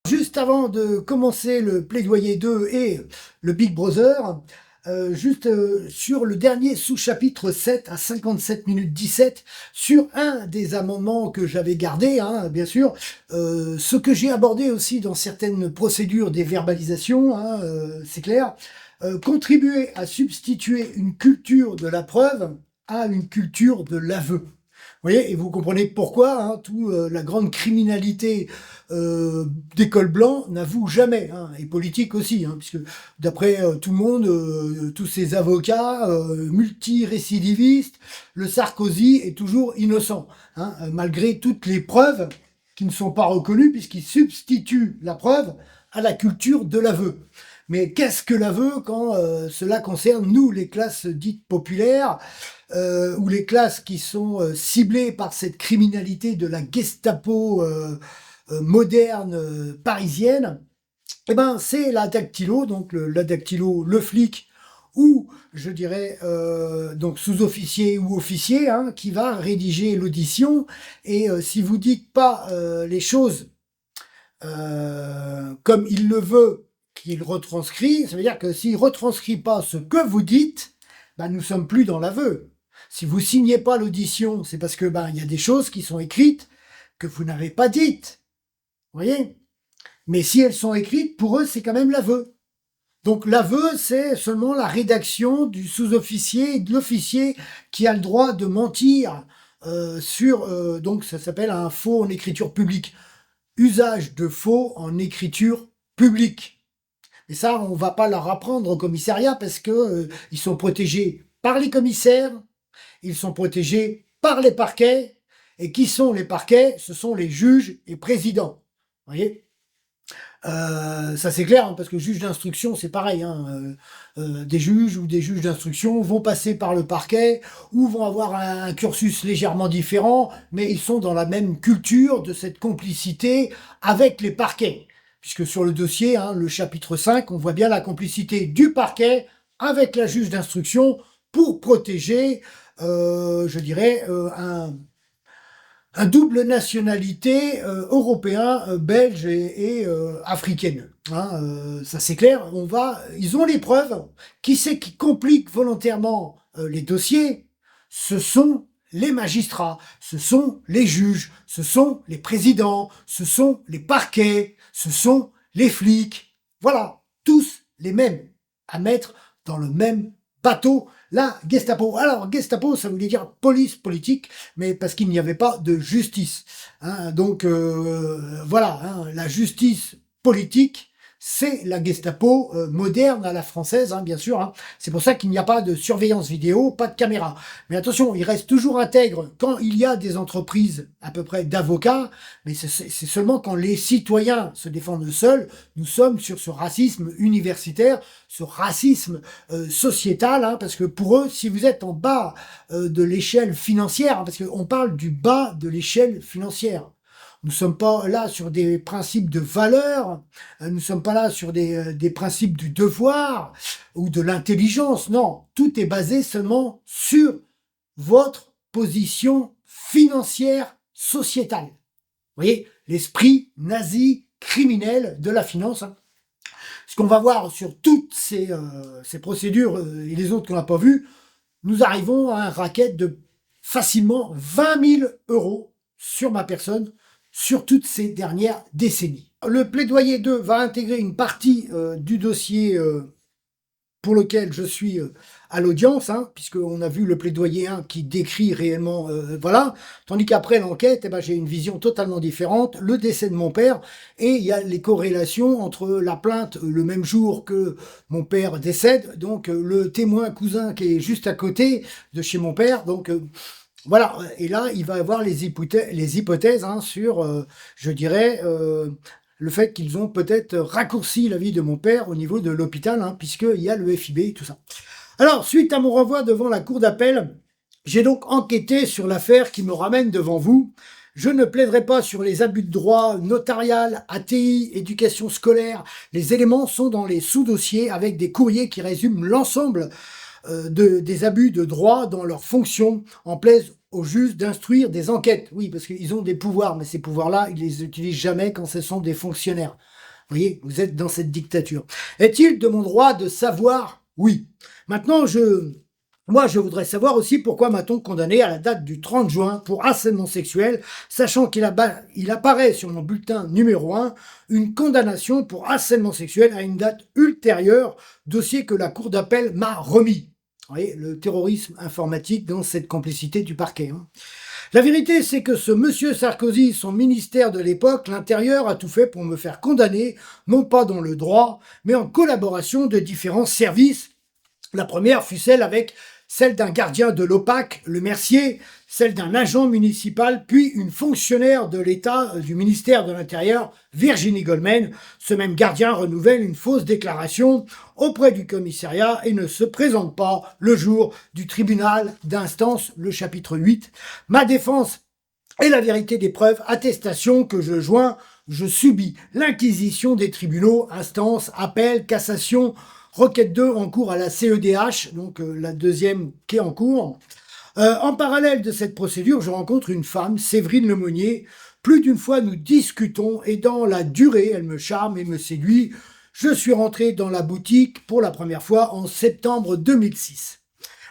Juste avant de commencer le plaidoyer 2 et le Big Brother, sur le dernier sous-chapitre 7 à 57 minutes 17, sur un des amendements que j'avais gardé, hein, bien sûr, ce que j'ai abordé aussi dans certaines procédures des verbalisations, hein, c'est clair, contribuer à substituer une culture de la preuve à une culture de l'aveu. Vous voyez, et vous comprenez pourquoi la grande criminalité des cols blancs n'avoue jamais, hein, et politique aussi, hein, puisque d'après tout le monde, tous ces avocats multirécidivistes, le Sarkozy est toujours innocent, hein, malgré toutes les preuves qui ne sont pas reconnues, puisqu'il substitue la preuve à la culture de l'aveu. Mais qu'est-ce que l'aveu quand cela concerne nous, les classes dites populaires, ou les classes qui sont ciblées par cette criminalité de la Gestapo moderne parisienne? Eh ben, c'est la dactylo, donc la dactylo, le flic, ou je dirais donc sous-officier ou officier, hein, qui va rédiger l'audition. Et si vous dites pas les choses comme il le veut, qu'il retranscrit, ça veut dire que s'il retranscrit pas ce que vous dites, ben, nous sommes plus dans l'aveu. Si vous signez pas l'audition, c'est parce que ben il y a des choses qui sont écrites que vous n'avez pas dites. Vous voyez? Mais si elles sont écrites, pour eux, c'est quand même l'aveu. Donc l'aveu, c'est seulement la rédaction du sous-officier et de l'officier qui a le droit de mentir donc ça s'appelle un faux en écriture publique. Usage de faux en écriture publique. Et ça, on va pas leur apprendre au commissariat parce que ils sont protégés par les commissaires, ils sont protégés par les parquets. Et qui sont les parquets? Ce sont les juges et présidents. Vous voyez? Ça c'est clair, hein, parce que juge d'instruction, c'est pareil. Hein, des juges ou des juges d'instruction vont passer par le parquet ou vont avoir un cursus légèrement différent, mais ils sont dans la même culture de cette complicité avec les parquets. Puisque sur le dossier, hein, le chapitre 5, on voit bien la complicité du parquet avec la juge d'instruction pour protéger, je dirais, un double nationalité européen, belge et africaine. Hein, ça c'est clair. Ils ont les preuves. Qui c'est qui complique volontairement les dossiers? Ce sont les magistrats, ce sont les juges, ce sont les présidents, ce sont les parquets, ce sont les flics. Voilà, tous les mêmes à mettre dans le même bateau. La Gestapo. Alors, Gestapo, ça voulait dire police politique, mais parce qu'il n'y avait pas de justice. Hein, donc, voilà, hein, la justice politique, c'est la Gestapo moderne à la française, hein, bien sûr. Hein. C'est pour ça qu'il n'y a pas de surveillance vidéo, pas de caméra. Mais attention, il reste toujours intègre quand il y a des entreprises à peu près d'avocats, mais c'est seulement quand les citoyens se défendent seuls. Nous sommes sur ce racisme universitaire, ce racisme sociétal, hein, parce que pour eux, si vous êtes en bas de l'échelle financière, hein, parce qu'on parle du bas de l'échelle financière, nous ne sommes pas là sur des principes de valeur, nous ne sommes pas là sur des principes du devoir ou de l'intelligence, non, tout est basé seulement sur votre position financière sociétale. Vous voyez, l'esprit nazi criminel de la finance, hein. Ce qu'on va voir sur toutes ces procédures et les autres qu'on n'a pas vues, nous arrivons à un racket de facilement 20 000 euros sur ma personne sur toutes ces dernières décennies. Le plaidoyer 2 va intégrer une partie du dossier pour lequel je suis à l'audience, hein, puisqu'on a vu le plaidoyer 1 qui décrit réellement, voilà, tandis qu'après l'enquête, eh ben, j'ai une vision totalement différente, le décès de mon père, et il y a les corrélations entre la plainte le même jour que mon père décède, donc le témoin cousin qui est juste à côté de chez mon père, donc voilà, et là, il va avoir les hypothèses hein, sur, je dirais, le fait qu'ils ont peut-être raccourci la vie de mon père au niveau de l'hôpital, hein, puisqu'il y a le FIB et tout ça. Alors, suite à mon renvoi devant la cour d'appel, j'ai donc enquêté sur l'affaire qui me ramène devant vous. Je ne plaiderai pas sur les abus de droit notarial, ATI, éducation scolaire. Les éléments sont dans les sous-dossiers avec des courriers qui résument l'ensemble des abus de droit dans leurs fonctions, en plaise aux juges d'instruire des enquêtes. Oui, parce qu'ils ont des pouvoirs, mais ces pouvoirs-là, ils les utilisent jamais quand ce sont des fonctionnaires. Vous voyez, vous êtes dans cette dictature. Est-il de mon droit de savoir? Oui. Maintenant, moi, je voudrais savoir aussi pourquoi m'a-t-on condamné à la date du 30 juin pour harcèlement sexuel, sachant il apparaît sur mon bulletin numéro 1 une condamnation pour harcèlement sexuel à une date ultérieure, dossier que la Cour d'appel m'a remis. Vous voyez, le terrorisme informatique dans cette complicité du parquet. La vérité, c'est que ce monsieur Sarkozy, son ministère de l'époque, l'Intérieur, a tout fait pour me faire condamner, non pas dans le droit, mais en collaboration de différents services. La première fut celle d'un gardien de l'OPAC, le Mercier, celle d'un agent municipal, puis une fonctionnaire de l'État du ministère de l'Intérieur, Virginie Goldman. Ce même gardien renouvelle une fausse déclaration auprès du commissariat et ne se présente pas le jour du tribunal d'instance, le chapitre 8. Ma défense et la vérité des preuves, attestation que je subis l'inquisition des tribunaux, instance, appel, cassation, requête 2 en cours à la CEDH, donc la deuxième qui est en cours. En parallèle de cette procédure, je rencontre une femme, Séverine Lemonnier. Plus d'une fois, nous discutons et dans la durée, elle me charme et me séduit. Je suis rentré dans la boutique pour la première fois en septembre 2006.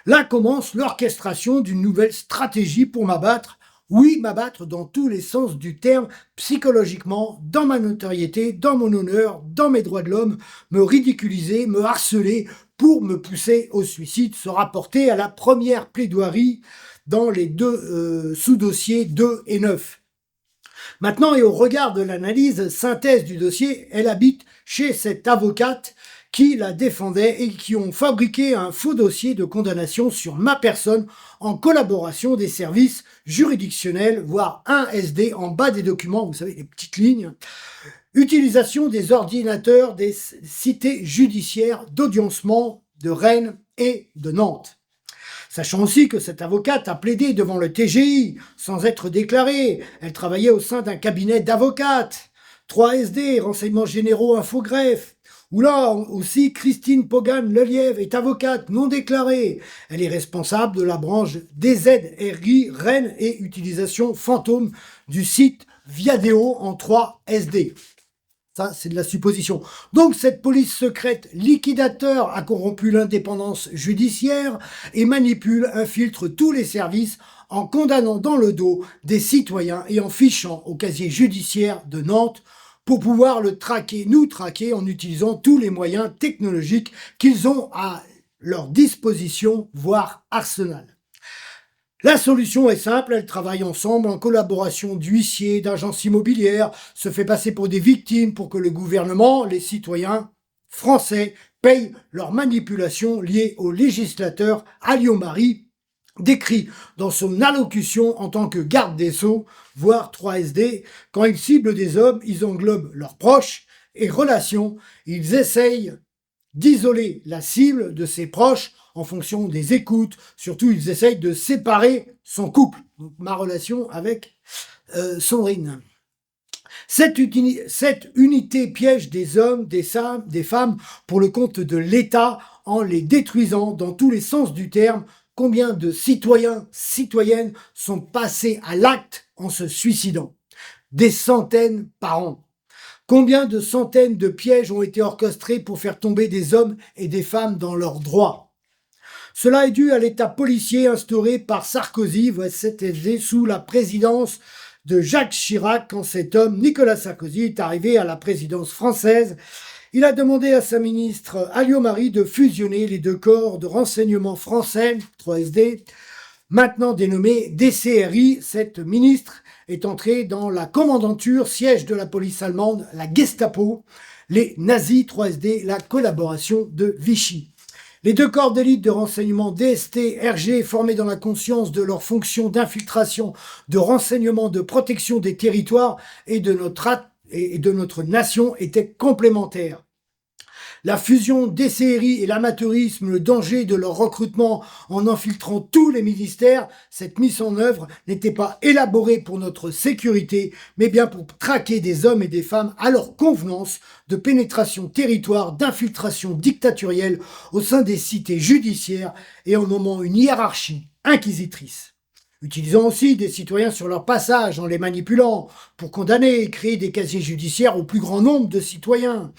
Là commence l'orchestration d'une nouvelle stratégie pour m'abattre. Oui, m'abattre dans tous les sens du terme, psychologiquement, dans ma notoriété, dans mon honneur, dans mes droits de l'homme, me ridiculiser, me harceler pour me pousser au suicide, se rapporter à la première plaidoirie dans les deux sous-dossiers 2 et 9. Maintenant, et au regard de l'analyse synthèse du dossier, elle habite chez cette avocate qui la défendait et qui ont fabriqué un faux dossier de condamnation sur ma personne en collaboration des services juridictionnels, voire un SD en bas des documents, vous savez, les petites lignes. Utilisation des ordinateurs des cités judiciaires d'audiencement de Rennes et de Nantes. Sachant aussi que cette avocate a plaidé devant le TGI sans être déclarée. Elle travaillait au sein d'un cabinet d'avocates. 3 SD, renseignements généraux, infogreffe. Ou là aussi, Christine Pogan-Lelièvre est avocate non déclarée. Elle est responsable de la branche DZRI, Rennes et utilisation fantôme du site Viadeo en 3 SD. Ça, c'est de la supposition. Donc, cette police secrète liquidateur a corrompu l'indépendance judiciaire et manipule, infiltre tous les services en condamnant dans le dos des citoyens et en fichant au casier judiciaire de Nantes pour pouvoir nous traquer en utilisant tous les moyens technologiques qu'ils ont à leur disposition, voire arsenal. La solution est simple, elles travaillent ensemble en collaboration d'huissiers, d'agences immobilières, se fait passer pour des victimes pour que le gouvernement, les citoyens français, payent leurs manipulations liées au législateur Alliot-Marie, décrit dans son allocution en tant que garde des Sceaux, voire 3SD. Quand ils ciblent des hommes, ils englobent leurs proches et relations. Ils essayent d'isoler la cible de ses proches en fonction des écoutes. Surtout, ils essayent de séparer son couple, donc ma relation avec Sandrine. Cette unité piège des hommes, des femmes pour le compte de l'État en les détruisant dans tous les sens du terme. Combien de citoyens, citoyennes sont passés à l'acte en se suicidant? Des centaines par an. Combien de centaines de pièges ont été orchestrés pour faire tomber des hommes et des femmes dans leurs droits? Cela est dû à l'état policier instauré par Sarkozy, sous la présidence de Jacques Chirac, quand cet homme, Nicolas Sarkozy, est arrivé à la présidence française. Il a demandé à sa ministre Alliot-Marie de fusionner les deux corps de renseignement français, 3SD, maintenant dénommé DCRI. Cette ministre est entrée dans la commandanture, siège de la police allemande, la Gestapo, les nazis, 3SD, la collaboration de Vichy. Les deux corps d'élite de renseignement DST, RG, formés dans la conscience de leur fonction d'infiltration, de renseignement, de protection des territoires et de notre nation étaient complémentaires. La fusion des séries et l'amateurisme, le danger de leur recrutement en infiltrant tous les ministères, cette mise en œuvre n'était pas élaborée pour notre sécurité, mais bien pour traquer des hommes et des femmes à leur convenance de pénétration territoire, d'infiltration dictatorielle au sein des cités judiciaires et en nommant une hiérarchie inquisitrice. utilisant aussi des citoyens sur leur passage en les manipulant pour condamner et créer des casiers judiciaires au plus grand nombre de citoyens.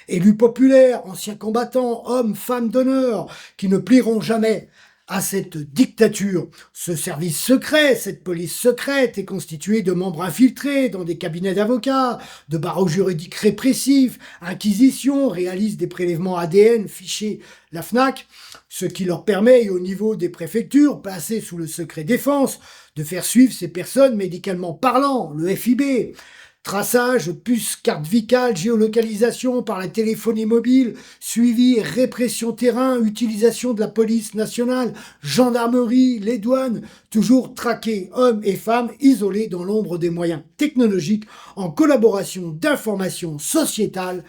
Élus populaires, anciens combattants, hommes, femmes d'honneur, qui ne plieront jamais à cette dictature. Ce service secret, cette police secrète est constituée de membres infiltrés dans des cabinets d'avocats, de barreaux juridiques répressifs, inquisitions, réalisent des prélèvements ADN fichés la FNAC, ce qui leur permet, au niveau des préfectures, placées sous le secret défense, de faire suivre ces personnes médicalement parlant, le FIB. Traçage, puces, carte vitale, géolocalisation par la téléphonie mobile, suivi, répression terrain, utilisation de la police nationale, gendarmerie, les douanes, toujours traqués, hommes et femmes isolés dans l'ombre des moyens technologiques en collaboration d'informations sociétales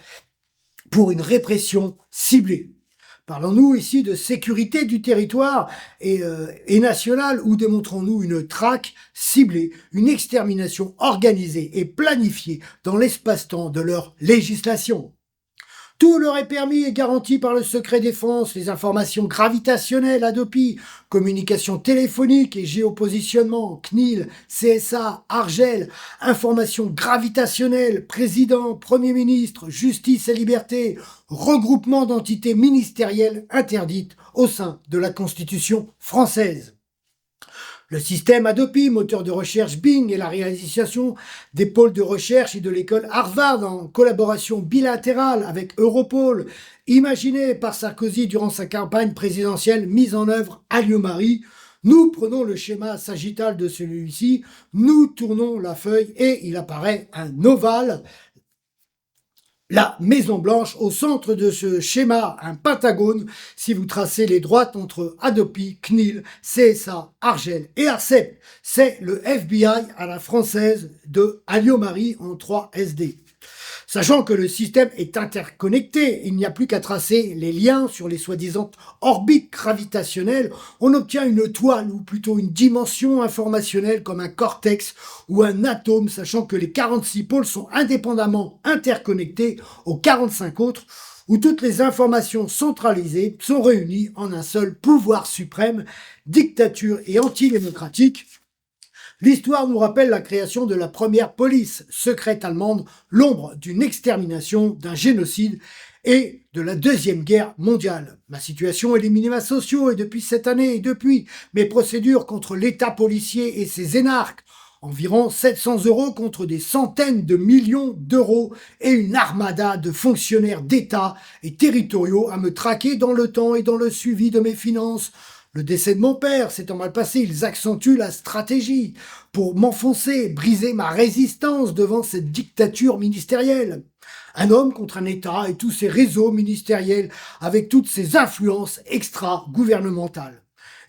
pour une répression ciblée. Parlons-nous ici de sécurité du territoire et nationale ou démontrons-nous une traque ciblée, une extermination organisée et planifiée dans l'espace-temps de leur législation. Tout leur est permis et garanti par le secret défense, les informations gravitationnelles, Adopi, communication téléphonique et géopositionnement, CNIL, CSA, Argel, informations gravitationnelles, président, premier ministre, justice et liberté, regroupement d'entités ministérielles interdites au sein de la Constitution française. Le système Adopi, moteur de recherche Bing et la réalisation des pôles de recherche et de l'école Harvard en collaboration bilatérale avec Europol, imaginé par Sarkozy durant sa campagne présidentielle mise en œuvre à Lyon-Marie. Nous prenons le schéma sagittal de celui-ci, nous tournons la feuille et il apparaît un ovale. La Maison Blanche, au centre de ce schéma, un pentagone, si vous tracez les droites entre Adopi, CNIL, CSA, Argel et Arcep. C'est le FBI à la française de Alliot-Marie en 3 SD. Sachant que le système est interconnecté, il n'y a plus qu'à tracer les liens sur les soi-disant orbites gravitationnelles, on obtient une toile ou plutôt une dimension informationnelle comme un cortex ou un atome, sachant que les 46 pôles sont indépendamment interconnectés aux 45 autres, où toutes les informations centralisées sont réunies en un seul pouvoir suprême, dictature et antidémocratique. L'histoire nous rappelle la création de la première police secrète allemande, l'ombre d'une extermination, d'un génocide et de la Deuxième Guerre mondiale. Ma situation et les minima sociaux et depuis cette année et depuis mes procédures contre l'État policier et ses énarques, environ 700 € contre des centaines de millions d'euros et une armada de fonctionnaires d'État et territoriaux à me traquer dans le temps et dans le suivi de mes finances. Le décès de mon père s'étant mal passé, ils accentuent la stratégie pour m'enfoncer, briser ma résistance devant cette dictature ministérielle. Un homme contre un État et tous ses réseaux ministériels avec toutes ses influences extra-gouvernementales.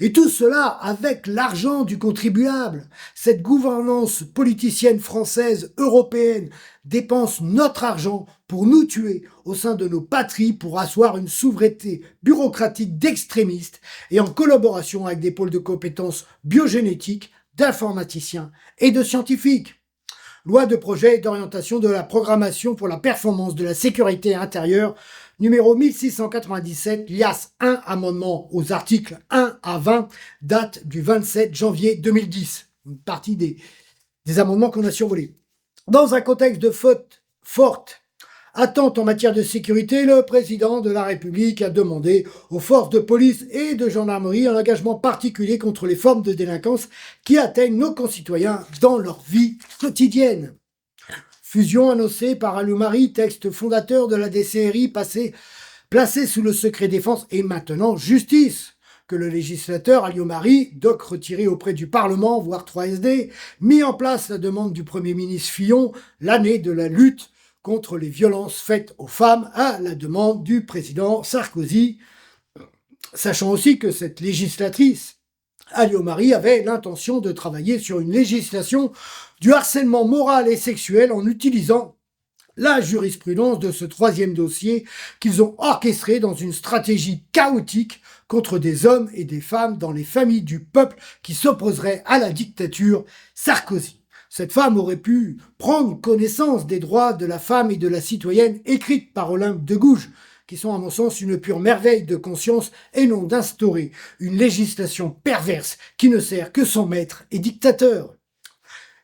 Et tout cela avec l'argent du contribuable. Cette gouvernance politicienne française, européenne, dépense notre argent pour nous tuer au sein de nos patries pour asseoir une souveraineté bureaucratique d'extrémistes et en collaboration avec des pôles de compétences biogénétiques, d'informaticiens et de scientifiques. Loi de projet d'orientation de la programmation pour la performance de la sécurité intérieure, numéro 1697, liasse 1, amendement aux articles 1 à 20, date du 27 janvier 2010. Une partie des amendements qu'on a survolés. Dans un contexte de forte attente en matière de sécurité, le président de la République a demandé aux forces de police et de gendarmerie un engagement particulier contre les formes de délinquance qui atteignent nos concitoyens dans leur vie quotidienne. Fusion annoncée par Alliot-Marie, texte fondateur de la DCRI placé sous le secret défense et maintenant justice. Que le législateur Alliot-Marie, doc retiré auprès du Parlement, voire 3SD, mis en place la demande du Premier ministre Fillon, l'année de la lutte contre les violences faites aux femmes à la demande du président Sarkozy. Sachant aussi que cette législatrice, Alliot-Marie, avait l'intention de travailler sur une législation du harcèlement moral et sexuel en utilisant la jurisprudence de ce troisième dossier qu'ils ont orchestré dans une stratégie chaotique contre des hommes et des femmes dans les familles du peuple qui s'opposeraient à la dictature Sarkozy. Cette femme aurait pu prendre connaissance des droits de la femme et de la citoyenne écrite par Olympe de Gouges, qui sont à mon sens une pure merveille de conscience et non d'instaurer une législation perverse qui ne sert que son maître et dictateur.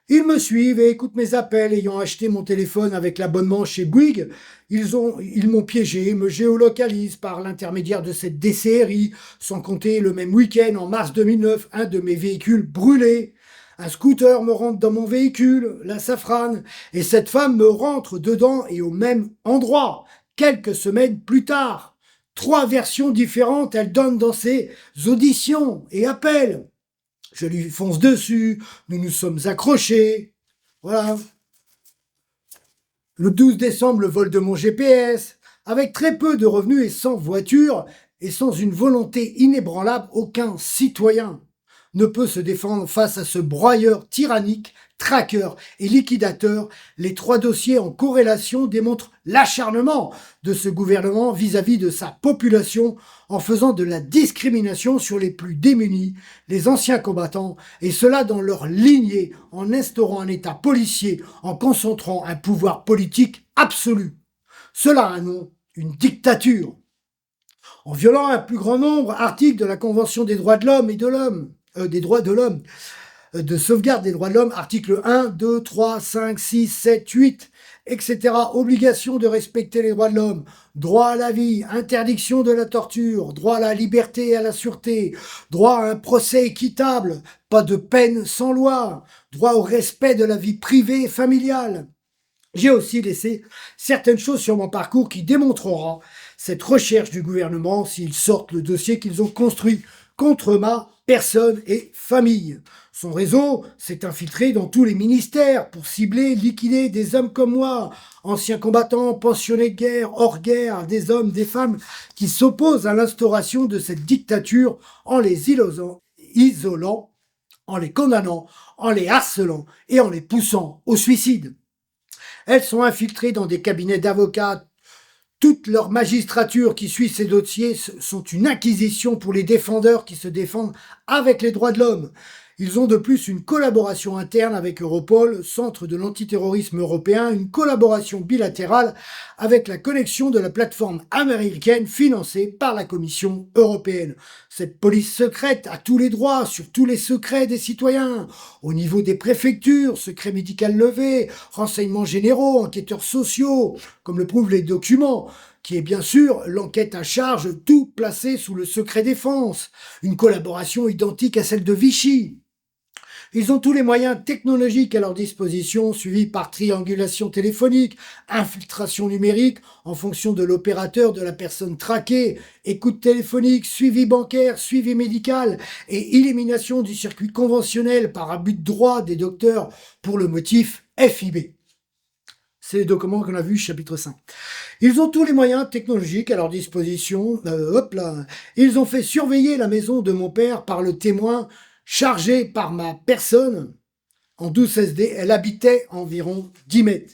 Ils me suivent et écoutent mes appels. Ayant acheté mon téléphone avec l'abonnement chez Bouygues, ils m'ont piégé, me géolocalisent par l'intermédiaire de cette DCRI, sans compter le même week-end, en mars 2009, un de mes véhicules brûlé. Un scooter me rentre dans mon véhicule, la Safrane, et cette femme me rentre dedans et au même endroit, quelques semaines plus tard. 3 versions différentes, elle donne dans ses auditions et appels. Je lui fonce dessus, nous nous sommes accrochés. Voilà. Le 12 décembre, le vol de mon GPS. Avec très peu de revenus et sans voiture, et sans une volonté inébranlable, aucun citoyen ne peut se défendre face à ce broyeur tyrannique, traqueur et liquidateur. Les 3 dossiers en corrélation démontrent l'acharnement de ce gouvernement vis-à-vis de sa population en faisant de la discrimination sur les plus démunis, les anciens combattants, et cela dans leur lignée, en instaurant un État policier, en concentrant un pouvoir politique absolu. Cela a un nom, une dictature. En violant un plus grand nombre d'articles de la Convention des droits de l'homme et de l'homme, des droits de l'homme, de sauvegarde des droits de l'homme, articles 1, 2, 3, 5, 6, 7, 8, etc. Obligation de respecter les droits de l'homme, droit à la vie, interdiction de la torture, droit à la liberté et à la sûreté, droit à un procès équitable, pas de peine sans loi, droit au respect de la vie privée et familiale. J'ai aussi laissé certaines choses sur mon parcours qui démontreront cette recherche du gouvernement s'ils sortent le dossier qu'ils ont construit contre ma personne et famille. Son réseau s'est infiltré dans tous les ministères pour cibler, liquider des hommes comme moi, anciens combattants, pensionnés de guerre, hors guerre, des hommes, des femmes qui s'opposent à l'instauration de cette dictature en les isolant, en les condamnant, en les harcelant et en les poussant au suicide. Elles sont infiltrées dans des cabinets d'avocats. Toute leur magistrature qui suit ces dossiers sont une acquisition pour les défendeurs qui se défendent avec les droits de l'homme. Ils ont de plus une collaboration interne avec Europol, centre de l'antiterrorisme européen, une collaboration bilatérale avec la connexion de la plateforme américaine financée par la Commission européenne. Cette police secrète a tous les droits sur tous les secrets des citoyens, au niveau des préfectures, secrets médical levé, renseignements généraux, enquêteurs sociaux, comme le prouvent les documents, qui est bien sûr l'enquête à charge, tout placé sous le secret défense, une collaboration identique à celle de Vichy. Ils ont tous les moyens technologiques à leur disposition, suivis par triangulation téléphonique, infiltration numérique en fonction de l'opérateur de la personne traquée, écoute téléphonique, suivi bancaire, suivi médical et élimination du circuit conventionnel par abus de droit des docteurs pour le motif FIB. C'est les documents qu'on a vus, chapitre 5. Ils ont tous les moyens technologiques à leur disposition. Ils ont fait surveiller la maison de mon père par le témoin chargé par ma personne. En 12 SD, elle habitait environ 10 mètres.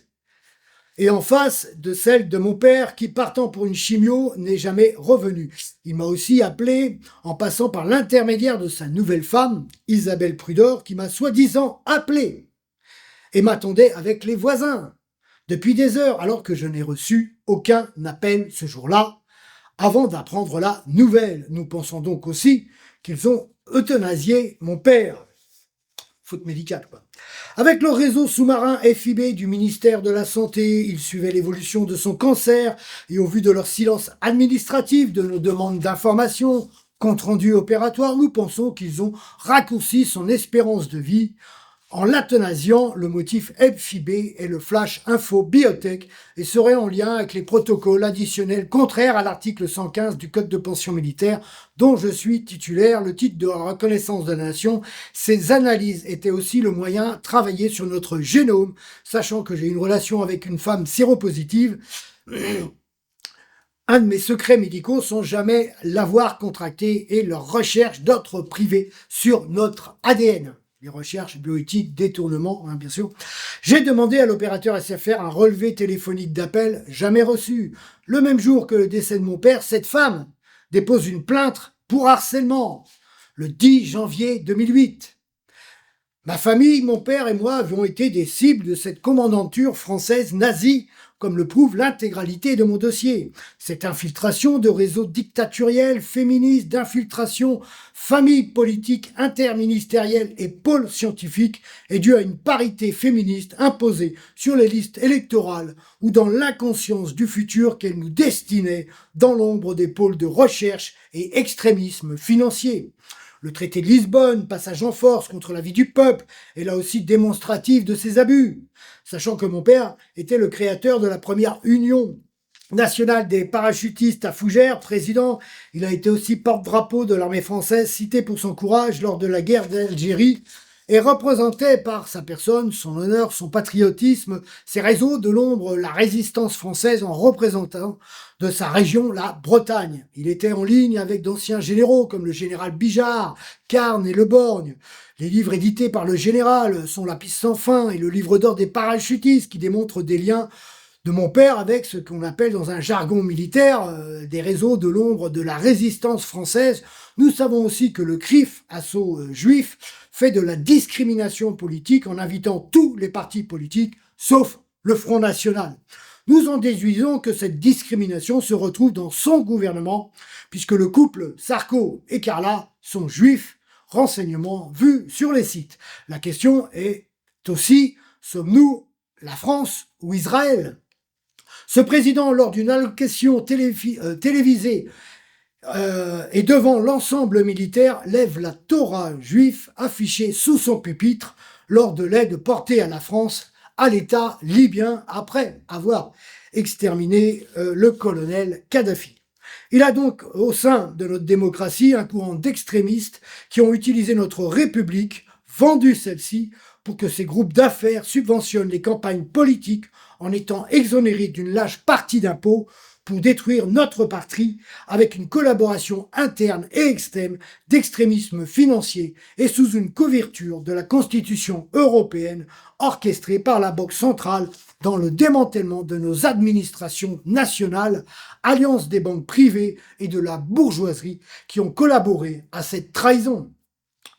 Et en face de celle de mon père qui, partant pour une chimio, n'est jamais revenu. Il m'a aussi appelé en passant par l'intermédiaire de sa nouvelle femme, Isabelle Prudor, qui m'a soi-disant appelé et m'attendait avec les voisins depuis des heures, alors que je n'ai reçu aucun appel ce jour-là, avant d'apprendre la nouvelle. Nous pensons donc aussi qu'ils ont euthanasié mon père. Faute médicale, quoi. Avec le réseau sous-marin FIB du ministère de la Santé, ils suivaient l'évolution de son cancer et au vu de leur silence administratif, de nos demandes d'information, compte rendu opératoire, nous pensons qu'ils ont raccourci son espérance de vie en l'euthanasiant. Le motif FIB et le flash info biotech et serait en lien avec les protocoles additionnels contraires à l'article 115 du Code de pension militaire dont je suis titulaire, le titre de reconnaissance de la nation. Ces analyses étaient aussi le moyen de travailler sur notre génome, sachant que j'ai une relation avec une femme séropositive. Un de mes secrets médicaux sans jamais l'avoir contracté et leur recherche d'autres privés sur notre ADN. Les recherches bioéthiques, détournement, bien sûr. J'ai demandé à l'opérateur SFR un relevé téléphonique d'appel, jamais reçu. Le même jour que le décès de mon père, cette femme dépose une plainte pour harcèlement, le 10 janvier 2008. Ma famille, mon père et moi avions été des cibles de cette commandanture française nazie comme le prouve l'intégralité de mon dossier. Cette infiltration de réseaux dictatoriels, féministes, d'infiltration, familles politiques, interministérielles et pôles scientifiques est due à une parité féministe imposée sur les listes électorales ou dans l'inconscience du futur qu'elle nous destinait dans l'ombre des pôles de recherche et extrémisme financier. Le traité de Lisbonne, passage en force contre la vie du peuple, est là aussi démonstratif de ces abus. Sachant que mon père était le créateur de la première union nationale des parachutistes à Fougères, président, il a été aussi porte-drapeau de l'armée française, cité pour son courage lors de la guerre d'Algérie, et représentait par sa personne, son honneur, son patriotisme, ses réseaux de l'ombre, la résistance française en représentant de sa région, la Bretagne. Il était en ligne avec d'anciens généraux comme le général Bijard, Carne et Le Borgne. Les livres édités par le général sont La Piste sans fin et le livre d'or des parachutistes qui démontrent des liens de mon père avec ce qu'on appelle dans un jargon militaire des réseaux de l'ombre de la résistance française. Nous savons aussi que le CRIF, assaut juif, fait de la discrimination politique en invitant tous les partis politiques, sauf le Front National. Nous en déduisons que cette discrimination se retrouve dans son gouvernement, puisque le couple Sarko et Carla sont juifs, renseignements vus sur les sites. La question est aussi, sommes-nous la France ou Israël ? Ce président, lors d'une allocution télévisée et devant l'ensemble militaire, lève la Torah juive affichée sous son pupitre lors de l'aide portée à la France à l'État libyen après avoir exterminé le colonel Kadhafi. Il a donc au sein de notre démocratie un courant d'extrémistes qui ont utilisé notre République, vendu celle-ci, pour que ces groupes d'affaires subventionnent les campagnes politiques en étant exonérés d'une large partie d'impôts pour détruire notre patrie avec une collaboration interne et externe d'extrémisme financier et sous une couverture de la Constitution européenne orchestrée par la Banque centrale dans le démantèlement de nos administrations nationales, alliance des banques privées et de la bourgeoisie qui ont collaboré à cette trahison.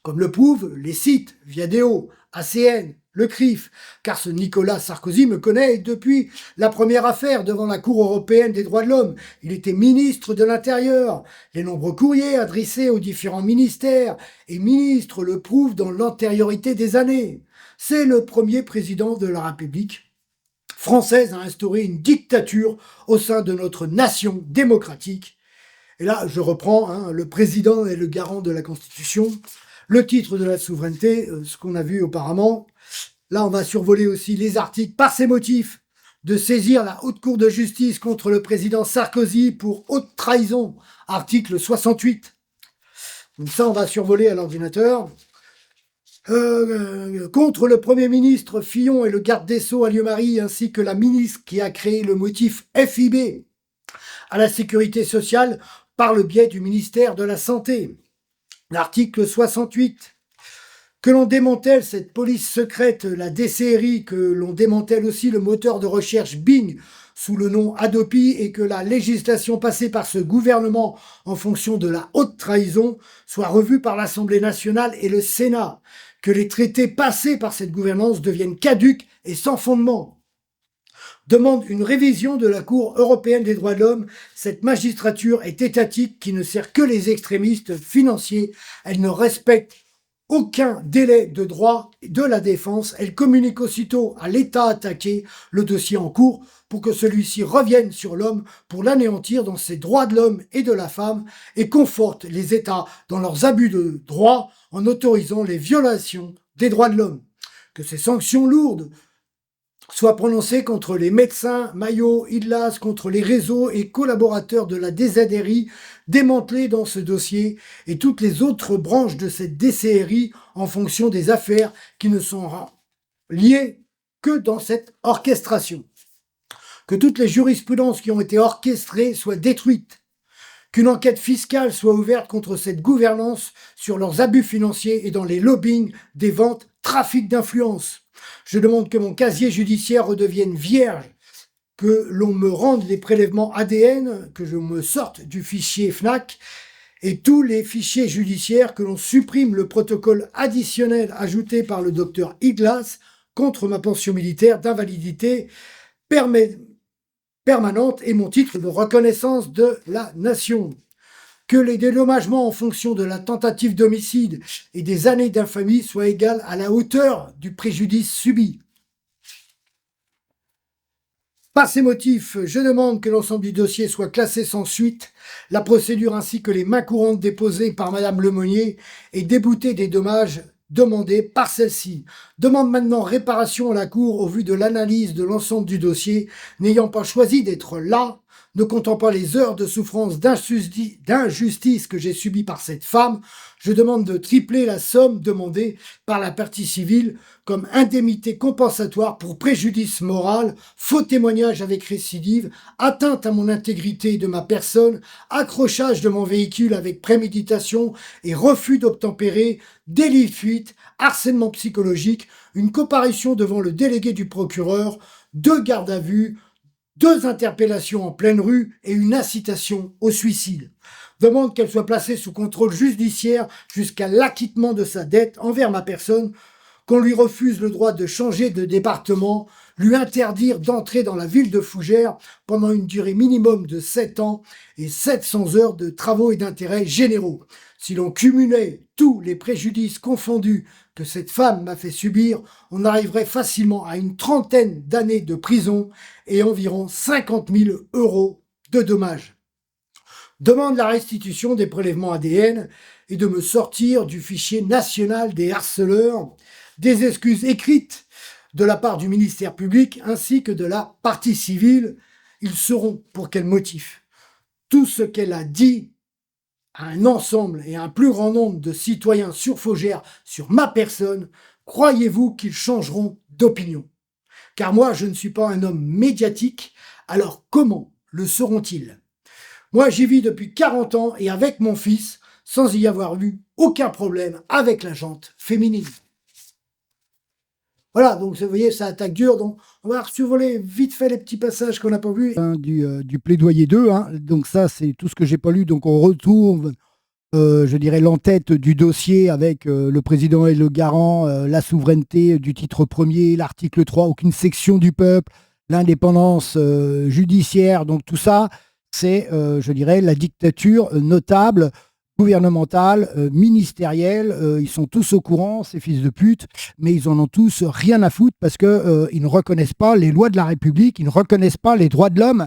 Comme le prouvent les sites Viadeo, ACN, le CRIF, car ce Nicolas Sarkozy me connaît depuis la première affaire devant la Cour européenne des droits de l'homme. Il était ministre de l'Intérieur. Les nombreux courriers adressés aux différents ministères et ministres le prouvent dans l'antériorité des années. C'est le premier président de la République française à instaurer une dictature au sein de notre nation démocratique. Et là, je reprends, le président est le garant de la Constitution. Le titre de la souveraineté, ce qu'on a vu auparavant. Là, on va survoler aussi les articles par ces motifs de saisir la Haute Cour de justice contre le président Sarkozy pour haute trahison, article 68. Donc ça, on va survoler à l'ordinateur. Contre le Premier ministre Fillon et le garde des Sceaux Alliot-Marie, ainsi que la ministre qui a créé le motif FIB à la sécurité sociale par le biais du ministère de la Santé. L'article 68. Que l'on démantèle cette police secrète, la DCRI, que l'on démantèle aussi le moteur de recherche Bing sous le nom Adopi et que la législation passée par ce gouvernement en fonction de la haute trahison soit revue par l'Assemblée nationale et le Sénat, que les traités passés par cette gouvernance deviennent caducs et sans fondement. Demande une révision de la Cour européenne des droits de l'homme. Cette magistrature est étatique qui ne sert que les extrémistes financiers. Elle ne respecte aucun délai de droit de la défense. Elle communique aussitôt à l'État attaqué le dossier en cours pour que celui-ci revienne sur l'homme pour l'anéantir dans ses droits de l'homme et de la femme et conforte les États dans leurs abus de droit en autorisant les violations des droits de l'homme. Que ces sanctions lourdes soient prononcées contre les médecins, Maillot, Idlas, contre les réseaux et collaborateurs de la DZRI démantelés dans ce dossier et toutes les autres branches de cette DCRI en fonction des affaires qui ne sont liées que dans cette orchestration. Que toutes les jurisprudences qui ont été orchestrées soient détruites. Qu'une enquête fiscale soit ouverte contre cette gouvernance sur leurs abus financiers et dans les lobbying des ventes, trafic d'influence. Je demande que mon casier judiciaire redevienne vierge, que l'on me rende les prélèvements ADN, que je me sorte du fichier FNAC et tous les fichiers judiciaires, que l'on supprime le protocole additionnel ajouté par le docteur Idlas contre ma pension militaire d'invalidité permanente et mon titre de reconnaissance de la nation. Que les dédommagements en fonction de la tentative d'homicide et des années d'infamie soient égales à la hauteur du préjudice subi. Par ces motifs, je demande que l'ensemble du dossier soit classé sans suite, la procédure ainsi que les mains courantes déposées par Madame Lemonnier et déboutées des dommages demandés par celle-ci. Demande maintenant réparation à la Cour au vu de l'analyse de l'ensemble du dossier, n'ayant pas choisi d'être là, ne comptant pas les heures de souffrance d'injustice que j'ai subies par cette femme, je demande de tripler la somme demandée par la partie civile comme indemnité compensatoire pour préjudice moral, faux témoignage avec récidive, atteinte à mon intégrité de ma personne, accrochage de mon véhicule avec préméditation et refus d'obtempérer, délit de fuite, harcèlement psychologique, une comparution devant le délégué du procureur, 2 gardes à vue, 2 interpellations en pleine rue et une incitation au suicide. Demande qu'elle soit placée sous contrôle judiciaire jusqu'à l'acquittement de sa dette envers ma personne, qu'on lui refuse le droit de changer de département, lui interdire d'entrer dans la ville de Fougères pendant une durée minimum de 7 ans et 700 heures de travaux et d'intérêts généraux. Si l'on cumulait tous les préjudices confondus que cette femme m'a fait subir, on arriverait facilement à une 30aine d'années de prison et environ 50 000 € de dommages. Demande la restitution des prélèvements ADN et de me sortir du fichier national des harceleurs, des excuses écrites de la part du ministère public ainsi que de la partie civile. Ils sauront pour quel motif. Tout ce qu'elle a dit à un ensemble et à un plus grand nombre de citoyens sur Fougères, sur ma personne, croyez-vous qu'ils changeront d'opinion? Car moi, je ne suis pas un homme médiatique, alors comment le seront-ils? Moi, j'y vis depuis 40 ans et avec mon fils, sans y avoir eu aucun problème avec la jante féminine. Voilà, donc vous voyez, ça attaque dur. Donc, on va survoler vite fait les petits passages qu'on n'a pas vus. Du plaidoyer 2, hein. Donc ça, c'est tout ce que j'ai pas lu. Donc on retrouve, je dirais, l'entête du dossier avec le président et le garant, la souveraineté du titre premier, l'article 3, aucune section du peuple, l'indépendance judiciaire. Donc tout ça, c'est, je dirais, la dictature notable, gouvernementale, ministérielle. Ils sont tous au courant, ces fils de pute, mais ils en ont tous rien à foutre parce qu'ils ne reconnaissent pas les lois de la République, ils ne reconnaissent pas les droits de l'homme,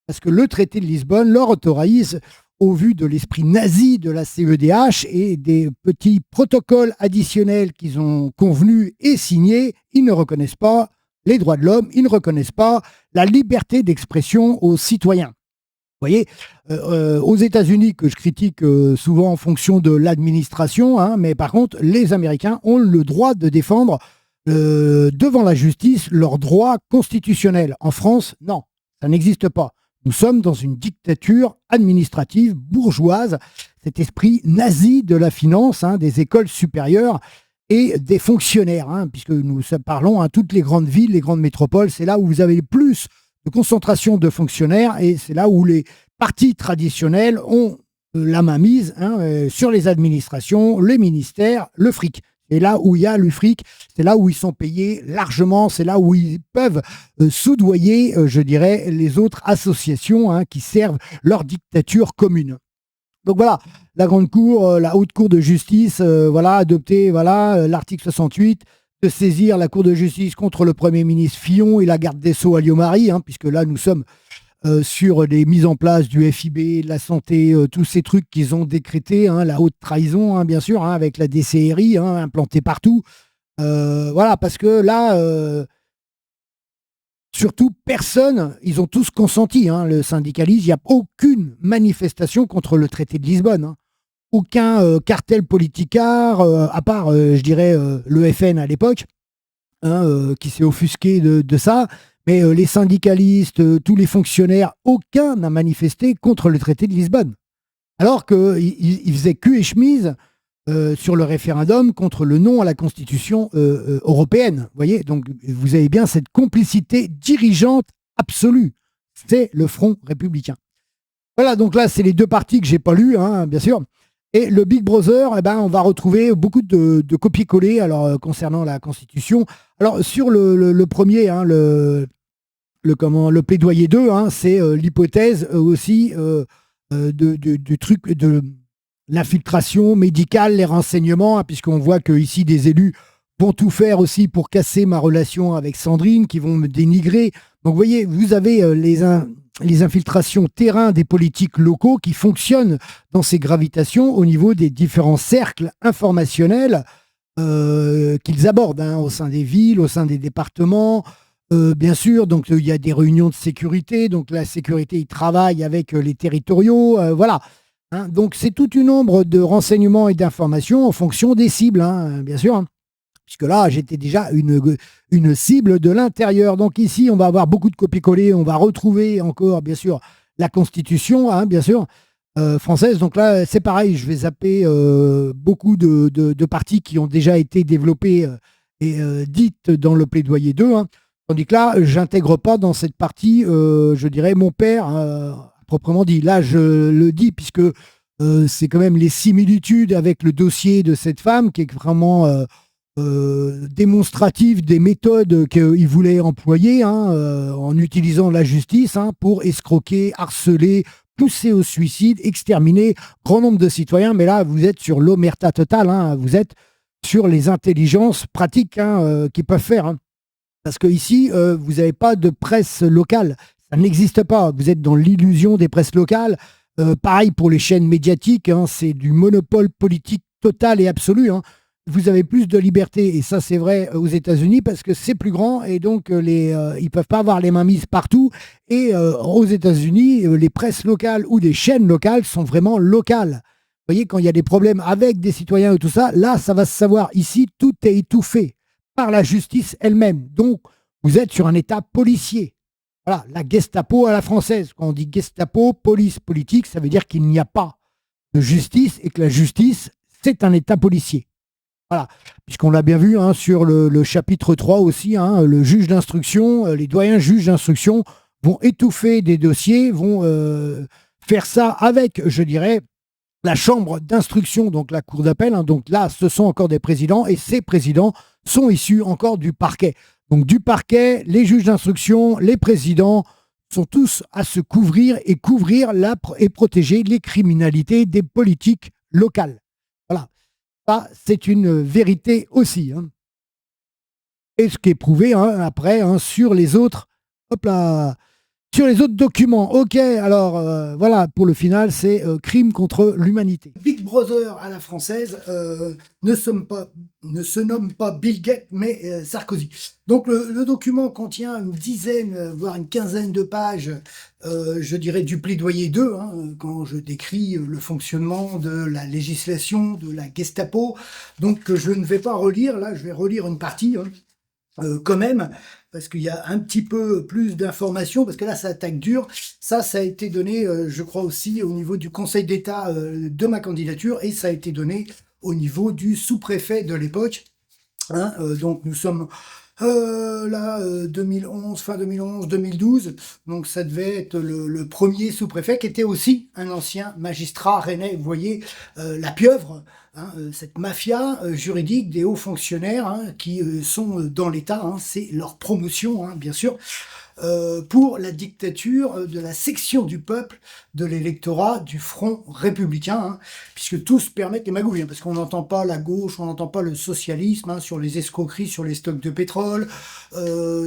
parce que le traité de Lisbonne leur autorise, au vu de l'esprit nazi de la CEDH et des petits protocoles additionnels qu'ils ont convenus et signés, ils ne reconnaissent pas les droits de l'homme, ils ne reconnaissent pas la liberté d'expression aux citoyens. Vous voyez, aux États-Unis, que je critique souvent en fonction de l'administration, hein, mais par contre, les Américains ont le droit de défendre devant la justice leurs droits constitutionnels. En France, non, ça n'existe pas. Nous sommes dans une dictature administrative bourgeoise, cet esprit nazi de la finance, hein, des écoles supérieures et des fonctionnaires, hein, puisque nous parlons à toutes les grandes villes, les grandes métropoles, c'est là où vous avez le plus de concentration de fonctionnaires et c'est là où les partis traditionnels ont la main mise, hein, sur les administrations, les ministères, le fric. Et là où il y a le fric, c'est là où ils sont payés largement, c'est là où ils peuvent soudoyer, je dirais, les autres associations, hein, qui servent leur dictature commune. Donc voilà, la Grande Cour, la Haute Cour de justice, voilà, adopté, voilà, l'article 68, de saisir la Cour de justice contre le Premier ministre Fillon et la garde des Sceaux Alliot-Marie, hein, puisque là, nous sommes sur les mises en place du FIB, de la santé, tous ces trucs qu'ils ont décrétés, hein, la haute trahison, hein, bien sûr, hein, avec la DCRI, hein, implantée partout. Voilà, parce que là, surtout, personne, ils ont tous consenti, hein, le syndicalisme, il n'y a aucune manifestation contre le traité de Lisbonne, hein. Aucun cartel politicard, à part, je dirais, le FN à l'époque, hein, qui s'est offusqué de ça. Mais les syndicalistes, tous les fonctionnaires, aucun n'a manifesté contre le traité de Lisbonne. Alors qu'ils faisaient cul et chemise sur le référendum contre le non à la Constitution européenne. Vous voyez, donc vous avez bien cette complicité dirigeante absolue. C'est le Front républicain. Voilà, donc là, c'est les 2 parties que j'ai pas lues, hein, bien sûr. Et le Big Brother, eh ben, on va retrouver beaucoup de copier-coller alors, concernant la Constitution. Alors, sur le premier, hein, le plaidoyer 2, hein, c'est l'hypothèse aussi du truc de l'infiltration médicale, les renseignements, hein, puisqu'on voit que ici des élus vont tout faire aussi pour casser ma relation avec Sandrine, qui vont me dénigrer. Donc vous voyez, vous avez les infiltrations terrain des politiques locaux qui fonctionnent dans ces gravitations au niveau des différents cercles informationnels qu'ils abordent, hein, au sein des villes, au sein des départements. Bien sûr, donc il y a des réunions de sécurité, donc la sécurité, ils travaillent avec les territoriaux, voilà. Hein. Donc c'est toute une ombre de renseignements et d'informations en fonction des cibles, hein, bien sûr. Hein. Puisque là, j'étais déjà une cible de l'intérieur. Donc ici, on va avoir beaucoup de copier-coller, on va retrouver encore, bien sûr, la Constitution, hein, bien sûr, française. Donc là, c'est pareil, je vais zapper beaucoup de parties qui ont déjà été développées et dites dans le plaidoyer 2. Hein. Tandis que là, j'intègre pas dans cette partie, je dirais, mon père, proprement dit. Là, je le dis puisque c'est quand même les similitudes avec le dossier de cette femme qui est vraiment démonstrative des méthodes qu'il voulait employer, hein, en utilisant la justice, hein, pour escroquer, harceler, pousser au suicide, exterminer grand nombre de citoyens. Mais là, vous êtes sur l'omerta totale, hein, vous êtes sur les intelligences pratiques, hein, qu'ils peuvent faire. Hein. Parce que ici, vous n'avez pas de presse locale. Ça n'existe pas. Vous êtes dans l'illusion des presses locales. Pareil pour les chaînes médiatiques. Hein, c'est du monopole politique total et absolu. Hein. Vous avez plus de liberté. Et ça, c'est vrai aux États-Unis parce que c'est plus grand. Et donc, ils ne peuvent pas avoir les mains mises partout. Et aux États-Unis, les presses locales ou des chaînes locales sont vraiment locales. Vous voyez, quand il y a des problèmes avec des citoyens et tout ça, là, ça va se savoir. Ici, tout est étouffé par la justice elle-même. Donc, vous êtes sur un état policier. Voilà, la Gestapo à la française. Quand on dit Gestapo, police politique, ça veut dire qu'il n'y a pas de justice et que la justice, c'est un état policier. Voilà, puisqu'on l'a bien vu, hein, sur le chapitre 3 aussi, hein, le juge d'instruction, les doyens juges d'instruction vont étouffer des dossiers, vont faire ça avec, je dirais, la chambre d'instruction, donc la cour d'appel. Hein, donc là, ce sont encore des présidents et ces présidents sont issus encore du parquet. Donc du parquet, les juges d'instruction, les présidents sont tous à se couvrir et et protéger les criminalités des politiques locales. Voilà. Ça, c'est une vérité aussi. Hein. Et ce qui est prouvé, hein, après, hein, sur les autres, hop là, sur les autres documents. Ok, alors voilà, pour le final, c'est crime contre l'humanité. Big Brother à la française ne se nomme pas Bill Gates, mais Sarkozy. Donc le document contient une dizaine, voire une quinzaine de pages, je dirais du plaidoyer 2, hein, quand je décris le fonctionnement de la législation, de la Gestapo. Donc je ne vais pas relire, là, je vais relire une partie. Hein. Quand même, parce qu'il y a un petit peu plus d'informations, parce que là, ça attaque dur. Ça a été donné, je crois aussi, au niveau du Conseil d'État de ma candidature, et ça a été donné au niveau du sous-préfet de l'époque. Hein, donc nous sommes là, 2011, fin 2011, 2012, donc ça devait être le premier sous-préfet qui était aussi un ancien magistrat rennais. Vous voyez la pieuvre, hein, cette mafia juridique des hauts fonctionnaires, hein, qui sont dans l'État, hein, c'est leur promotion, hein, bien sûr. Pour la dictature de la section du peuple de l'électorat du Front républicain, hein, puisque tous permettent les magouilles, hein, parce qu'on n'entend pas la gauche, on n'entend pas le socialisme, hein, sur les escroqueries, sur les stocks de pétrole,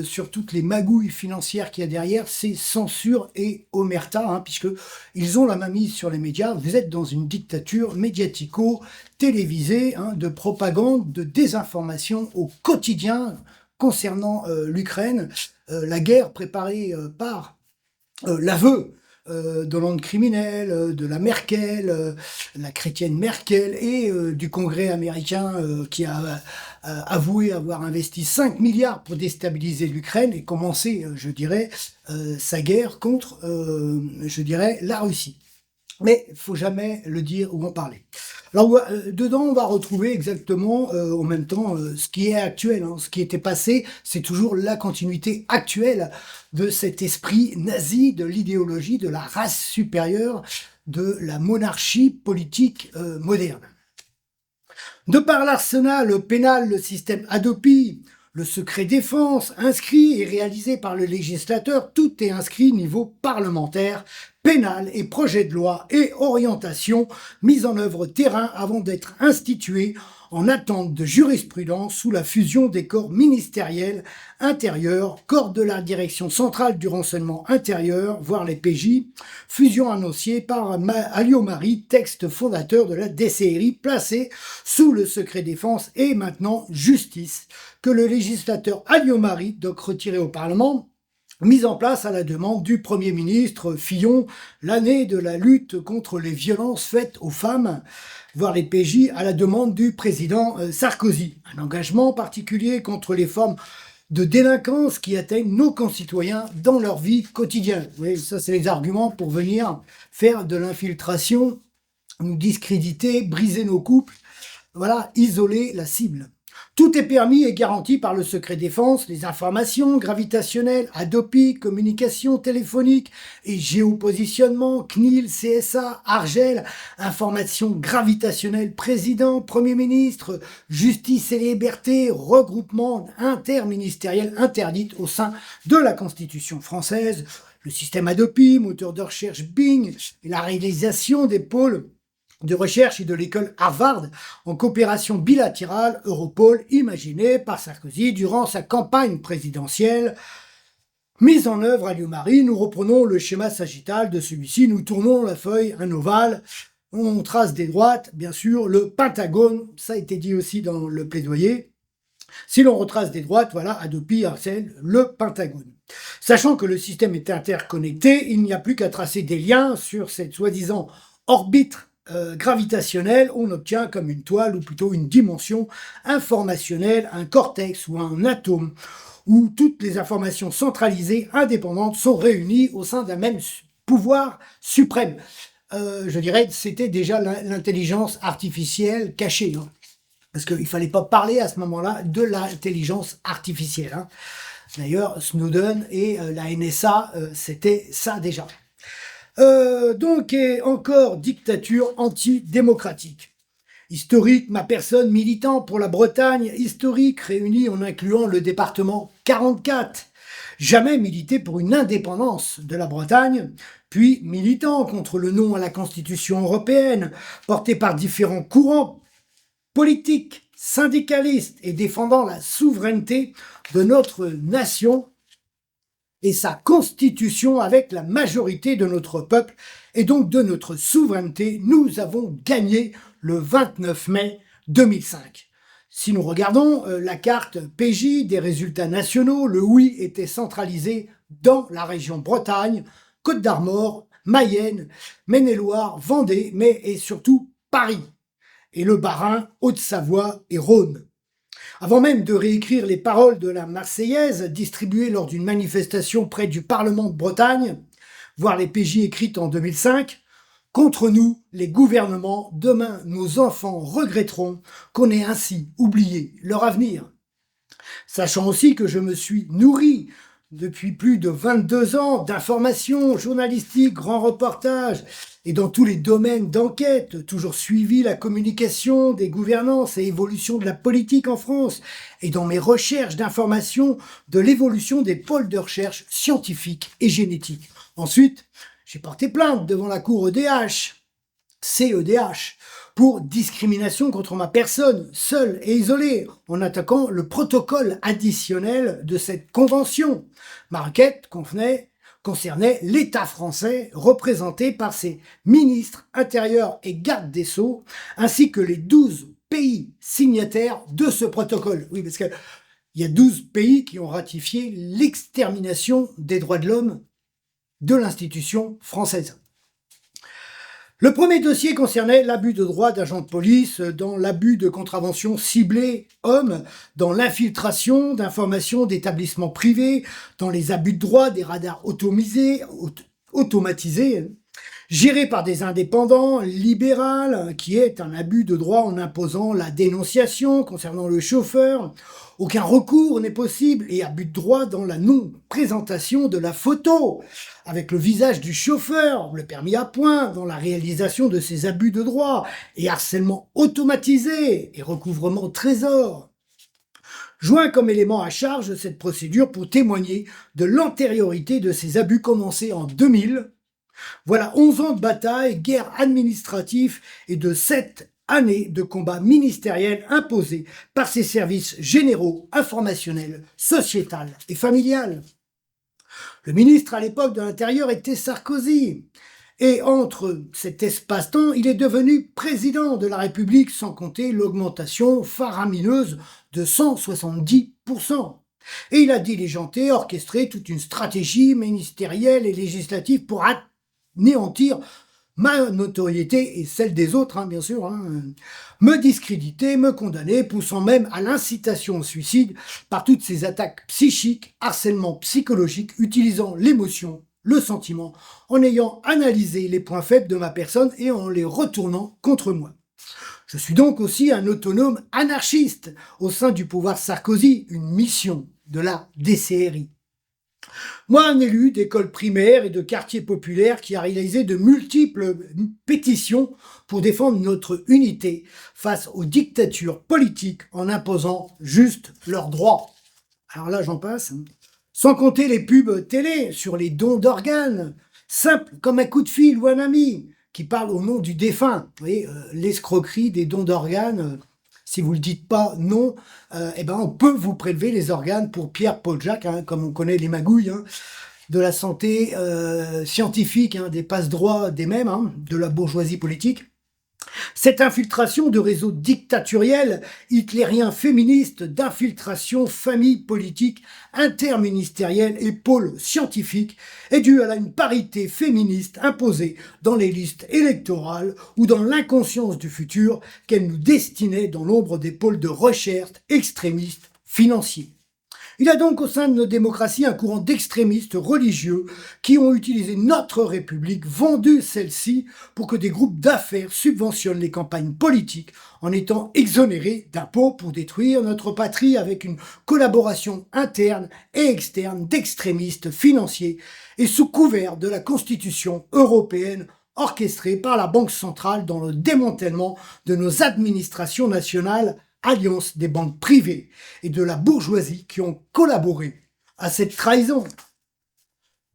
sur toutes les magouilles financières qu'il y a derrière, c'est censure et omerta, hein, puisque ils ont la mainmise sur les médias. Vous êtes dans une dictature médiatico-télévisée, hein, de propagande, de désinformation au quotidien concernant l'Ukraine. La guerre préparée par l'aveu d'Hollande criminel, de la Merkel, la chrétienne Merkel, et du Congrès américain qui a avoué avoir investi 5 milliards pour déstabiliser l'Ukraine et commencer, je dirais, sa guerre contre, je dirais, la Russie. Mais il ne faut jamais le dire ou en parler. Alors, dedans, on va retrouver exactement, en même temps, ce qui est actuel. Hein. Ce qui était passé, c'est toujours la continuité actuelle de cet esprit nazi, de l'idéologie, de la race supérieure, de la monarchie politique moderne. De par l'arsenal pénal, le système Hadopi, le secret défense, inscrit et réalisé par le législateur, tout est inscrit niveau parlementaire, pénal et projet de loi et orientation mise en œuvre terrain avant d'être institué en attente de jurisprudence sous la fusion des corps ministériels intérieurs, corps de la direction centrale du renseignement intérieur, voire les PJ, fusion annoncée par Alliot-Marie, texte fondateur de la DCRI, placé sous le secret défense et maintenant justice, que le législateur Alliot-Marie, donc retiré au Parlement, mise en place à la demande du Premier ministre Fillon, l'année de la lutte contre les violences faites aux femmes, voire les PJ, à la demande du président Sarkozy. Un engagement particulier contre les formes de délinquance qui atteignent nos concitoyens dans leur vie quotidienne. Oui, ça c'est les arguments pour venir faire de l'infiltration, nous discréditer, briser nos couples, voilà, isoler la cible. Tout est permis et garanti par le secret défense, les informations gravitationnelles, Adopi, communication téléphonique et géopositionnement, CNIL, CSA, Argel, informations gravitationnelles, président, premier ministre, justice et liberté, regroupement interministériel interdite au sein de la Constitution française, le système Adopi, moteur de recherche Bing et la réalisation des pôles de recherche et de l'école Harvard en coopération bilatérale Europol imaginée par Sarkozy durant sa campagne présidentielle. Mise en œuvre à Alliot-Marie, nous reprenons le schéma sagittal de celui-ci, nous tournons la feuille, un ovale, on trace des droites, bien sûr, le pentagone, ça a été dit aussi dans le plaidoyer. Si l'on retrace des droites, voilà, Adopi harcèle le pentagone. Sachant que le système est interconnecté, il n'y a plus qu'à tracer des liens sur cette soi-disant orbite gravitationnelle, on obtient comme une toile ou plutôt une dimension informationnelle, un cortex ou un atome où toutes les informations centralisées indépendantes sont réunies au sein d'un même pouvoir suprême. Je dirais que c'était déjà l'intelligence artificielle cachée, hein, parce qu'il ne fallait pas parler à ce moment-là de l'intelligence artificielle. Hein. D'ailleurs, Snowden et la NSA, c'était ça déjà. Donc, et encore dictature antidémocratique. Historique, ma personne militant pour la Bretagne, historique réunie en incluant le département 44. Jamais milité pour une indépendance de la Bretagne, puis militant contre le non à la Constitution européenne, porté par différents courants politiques, syndicalistes et défendant la souveraineté de notre nation et sa constitution avec la majorité de notre peuple et donc de notre souveraineté, nous avons gagné le 29 mai 2005. Si nous regardons la carte PJ des résultats nationaux, le oui était centralisé dans la région Bretagne, Côte d'Armor, Mayenne, Maine-et-Loire, Vendée, mais et surtout Paris, et le Bas-Rhin, Haute-Savoie et Rhône. Avant même de réécrire les paroles de la Marseillaise distribuées lors d'une manifestation près du Parlement de Bretagne, voire les PJ écrites en 2005, contre nous, les gouvernements, demain nos enfants regretteront qu'on ait ainsi oublié leur avenir. Sachant aussi que je me suis nourri depuis plus de 22 ans d'informations journalistiques, grands reportages, et dans tous les domaines d'enquête, toujours suivi la communication des gouvernances et évolution de la politique en France, et dans mes recherches d'informations de l'évolution des pôles de recherche scientifiques et génétiques. Ensuite, j'ai porté plainte devant la cour CEDH, pour discrimination contre ma personne, seule et isolée, en attaquant le protocole additionnel de cette convention. Ma requête concernait l'État français, représenté par ses ministres intérieurs et gardes des Sceaux, ainsi que les 12 pays signataires de ce protocole. Oui, parce qu'il y a 12 pays qui ont ratifié l'extermination des droits de l'homme de l'institution française. Le premier dossier concernait l'abus de droit d'agents de police dans l'abus de contraventions ciblées hommes, dans l'infiltration d'informations d'établissements privés, dans les abus de droit des radars automatisés, gérés par des indépendants libéraux, qui est un abus de droit en imposant la dénonciation concernant le chauffeur. Aucun recours n'est possible et abus de droit dans la non-présentation de la photo avec le visage du chauffeur, le permis à point dans la réalisation de ces abus de droit et harcèlement automatisé et recouvrement de trésor. joint comme élément à charge de cette procédure pour témoigner de l'antériorité de ces abus commencés en 2000. Voilà 11 ans de bataille, guerre administrative et de 7 années de combat ministériel imposés par ces services généraux, informationnels, sociétals et familiales. Le ministre à l'époque de l'Intérieur était Sarkozy. Et entre cet espace-temps, il est devenu président de la République, sans compter l'augmentation faramineuse de 170%. Et il a diligenté, orchestré toute une stratégie ministérielle et législative pour anéantir ma notoriété et celle des autres, bien sûr, me discréditer, me condamner, poussant même à l'incitation au suicide par toutes ces attaques psychiques, harcèlement psychologique, utilisant l'émotion, le sentiment, en ayant analysé les points faibles de ma personne et en les retournant contre moi. Je suis donc aussi un autonome anarchiste au sein du pouvoir Sarkozy, une mission de la DCRI. Moi, un élu d'école primaire et de quartier populaire qui a réalisé de multiples pétitions pour défendre notre unité face aux dictatures politiques en imposant juste leurs droits. Alors là, j'en passe. Sans compter les pubs télé sur les dons d'organes, simples comme un coup de fil ou un ami qui parle au nom du défunt. Vous voyez, l'escroquerie des dons d'organes. Si vous ne le dites pas non, on peut vous prélever les organes pour Pierre-Paul Jacques, comme on connaît les magouilles de la santé scientifique, des passe-droits des mêmes, de la bourgeoisie politique. Cette infiltration de réseaux dictatoriels, hitlériens, féministes, d'infiltration, famille politique, interministérielle et pôle scientifique est due à une parité féministe imposée dans les listes électorales ou dans l'inconscience du futur qu'elle nous destinait dans l'ombre des pôles de recherche extrémistes financiers. Il y a donc au sein de nos démocraties un courant d'extrémistes religieux qui ont utilisé notre République, vendu celle-ci pour que des groupes d'affaires subventionnent les campagnes politiques en étant exonérés d'impôts pour détruire notre patrie avec une collaboration interne et externe d'extrémistes financiers et sous couvert de la Constitution européenne orchestrée par la Banque centrale dans le démantèlement de nos administrations nationales, alliance des banques privées et de la bourgeoisie qui ont collaboré à cette trahison.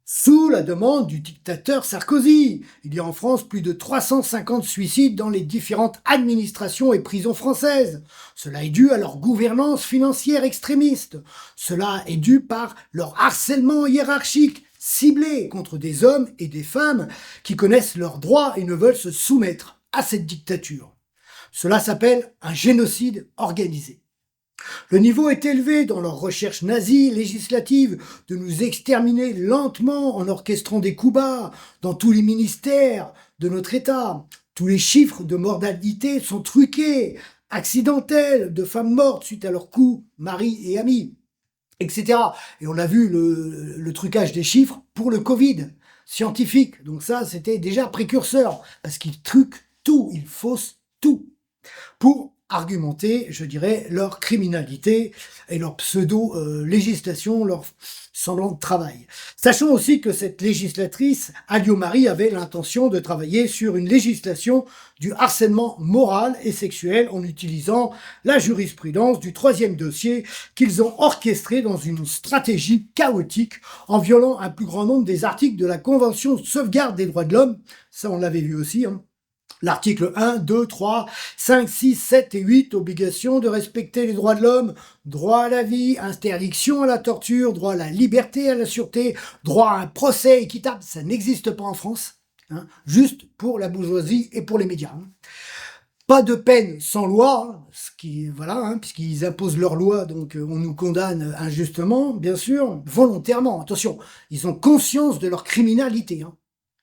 Sous la demande du dictateur Sarkozy, il y a en France plus de 350 suicides dans les différentes administrations et prisons françaises. Cela est dû à leur gouvernance financière extrémiste. Cela est dû par leur harcèlement hiérarchique ciblé contre des hommes et des femmes qui connaissent leurs droits et ne veulent se soumettre à cette dictature. Cela s'appelle un génocide organisé. Le niveau est élevé dans leur recherche nazie législative de nous exterminer lentement en orchestrant des coups bas dans tous les ministères de notre État. Tous les chiffres de mortalité sont truqués, accidentels, de femmes mortes suite à leurs coups, maris et amis, etc. Et on a vu le trucage des chiffres pour le Covid scientifique. Donc ça, c'était déjà précurseur, parce qu'ils truquent tout, ils faussent tout, pour argumenter, je dirais, leur criminalité et leur pseudo-législation, leur semblant de travail. Sachons aussi que cette législatrice, Alliot-Marie, avait l'intention de travailler sur une législation du harcèlement moral et sexuel en utilisant la jurisprudence du troisième dossier qu'ils ont orchestré dans une stratégie chaotique en violant un plus grand nombre des articles de la Convention de sauvegarde des droits de l'homme. Ça, on l'avait vu aussi, L'article 1, 2, 3, 5, 6, 7 et 8, obligation de respecter les droits de l'homme, droit à la vie, interdiction à la torture, droit à la liberté, à la sûreté, droit à un procès équitable, ça n'existe pas en France, juste pour la bourgeoisie et pour les médias. Pas de peine sans loi, puisqu'ils imposent leur loi, donc on nous condamne injustement, bien sûr, volontairement. Attention, ils ont conscience de leur criminalité,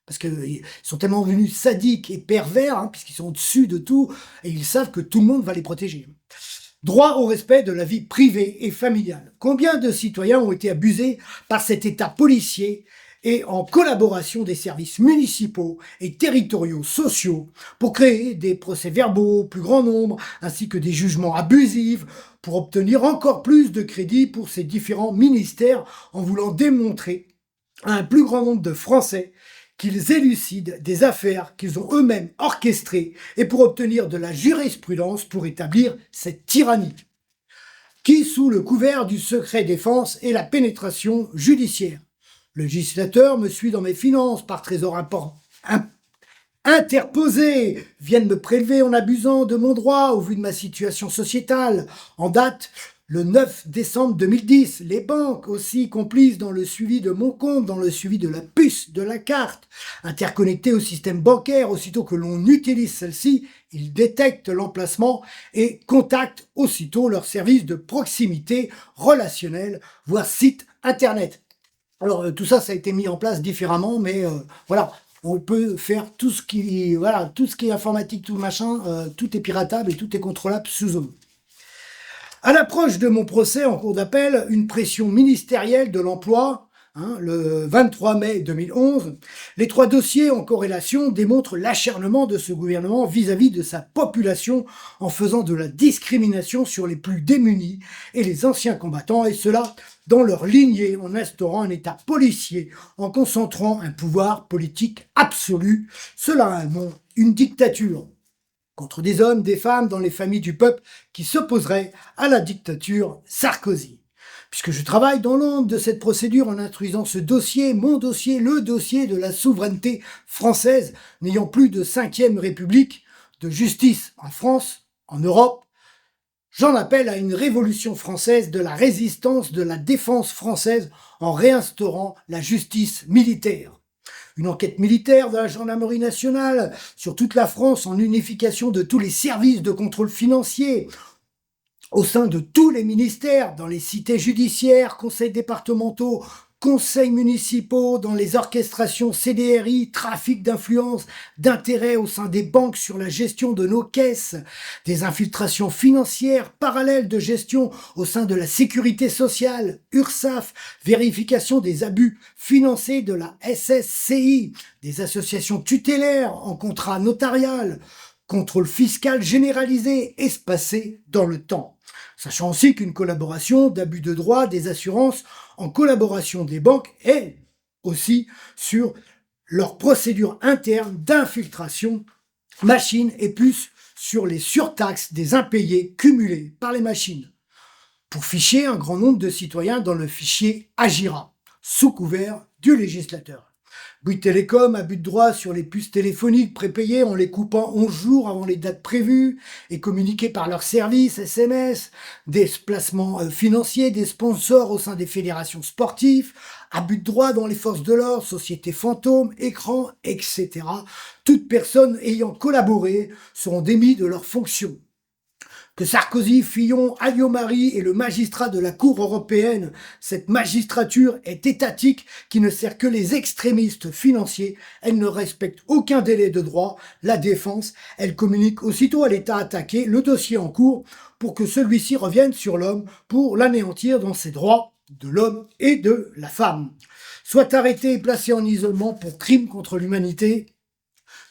parce qu'ils sont tellement devenus sadiques et pervers, puisqu'ils sont au-dessus de tout, et ils savent que tout le monde va les protéger. Droit au respect de la vie privée et familiale. Combien de citoyens ont été abusés par cet État policier et en collaboration des services municipaux et territoriaux sociaux pour créer des procès-verbaux au plus grand nombre, ainsi que des jugements abusifs pour obtenir encore plus de crédit pour ces différents ministères en voulant démontrer à un plus grand nombre de Français qu'ils élucident des affaires qu'ils ont eux-mêmes orchestrées et pour obtenir de la jurisprudence pour établir cette tyrannie. Qui sous le couvert du secret défense et la pénétration judiciaire. Le législateur me suit dans mes finances par trésor interposé, viennent me prélever en abusant de mon droit au vu de ma situation sociétale. En date, le 9 décembre 2010, les banques aussi complices dans le suivi de mon compte, dans le suivi de la puce de la carte, interconnectée au système bancaire, aussitôt que l'on utilise celle-ci, ils détectent l'emplacement et contactent aussitôt leur service de proximité relationnel, voire site internet. Alors tout ça, ça a été mis en place différemment, mais voilà. On peut faire tout ce qui, voilà, tout ce qui est informatique, tout machin, tout est piratable et tout est contrôlable sous Zoom. À l'approche de mon procès en cour d'appel, une pression ministérielle de l'emploi, le 23 mai 2011, les 3 dossiers en corrélation démontrent l'acharnement de ce gouvernement vis-à-vis de sa population en faisant de la discrimination sur les plus démunis et les anciens combattants, et cela dans leur lignée, en instaurant un État policier, en concentrant un pouvoir politique absolu. Cela a un nom, une dictature, contre des hommes, des femmes, dans les familles du peuple, qui s'opposeraient à la dictature Sarkozy. Puisque je travaille dans l'ombre de cette procédure en instruisant ce dossier, mon dossier, le dossier de la souveraineté française, n'ayant plus de 5e République, de justice en France, en Europe, j'en appelle à une révolution française de la résistance, de la défense française en réinstaurant la justice militaire. Une enquête militaire de la gendarmerie nationale sur toute la France en unification de tous les services de contrôle financier au sein de tous les ministères, dans les cités judiciaires, conseils départementaux, conseils municipaux, dans les orchestrations CDRI, trafic d'influence, d'intérêts au sein des banques sur la gestion de nos caisses, des infiltrations financières parallèles de gestion au sein de la sécurité sociale, URSSAF, vérification des abus financiers de la SSCI, des associations tutélaires en contrat notarial, contrôle fiscal généralisé, espacé dans le temps. Sachant aussi qu'une collaboration d'abus de droit des assurances en collaboration des banques est aussi sur leur procédure interne d'infiltration machine et plus sur les surtaxes des impayés cumulés par les machines pour ficher un grand nombre de citoyens dans le fichier Agira, sous couvert du législateur. Bouygues Télécom, abus de droit sur les puces téléphoniques prépayées en les coupant 11 jours avant les dates prévues et communiquées par leurs services SMS, des placements financiers, des sponsors au sein des fédérations sportives, abus de droit dans les forces de l'ordre, sociétés fantômes, écrans, etc. Toutes personnes ayant collaboré seront démis de leurs fonctions. Que Sarkozy, Fillon, Alliot-Marie et le magistrat de la Cour européenne, cette magistrature est étatique qui ne sert que les extrémistes financiers, elle ne respecte aucun délai de droit, la défense, elle communique aussitôt à l'État attaqué le dossier en cours pour que celui-ci revienne sur l'homme pour l'anéantir dans ses droits de l'homme et de la femme. Soit arrêté et placé en isolement pour crime contre l'humanité,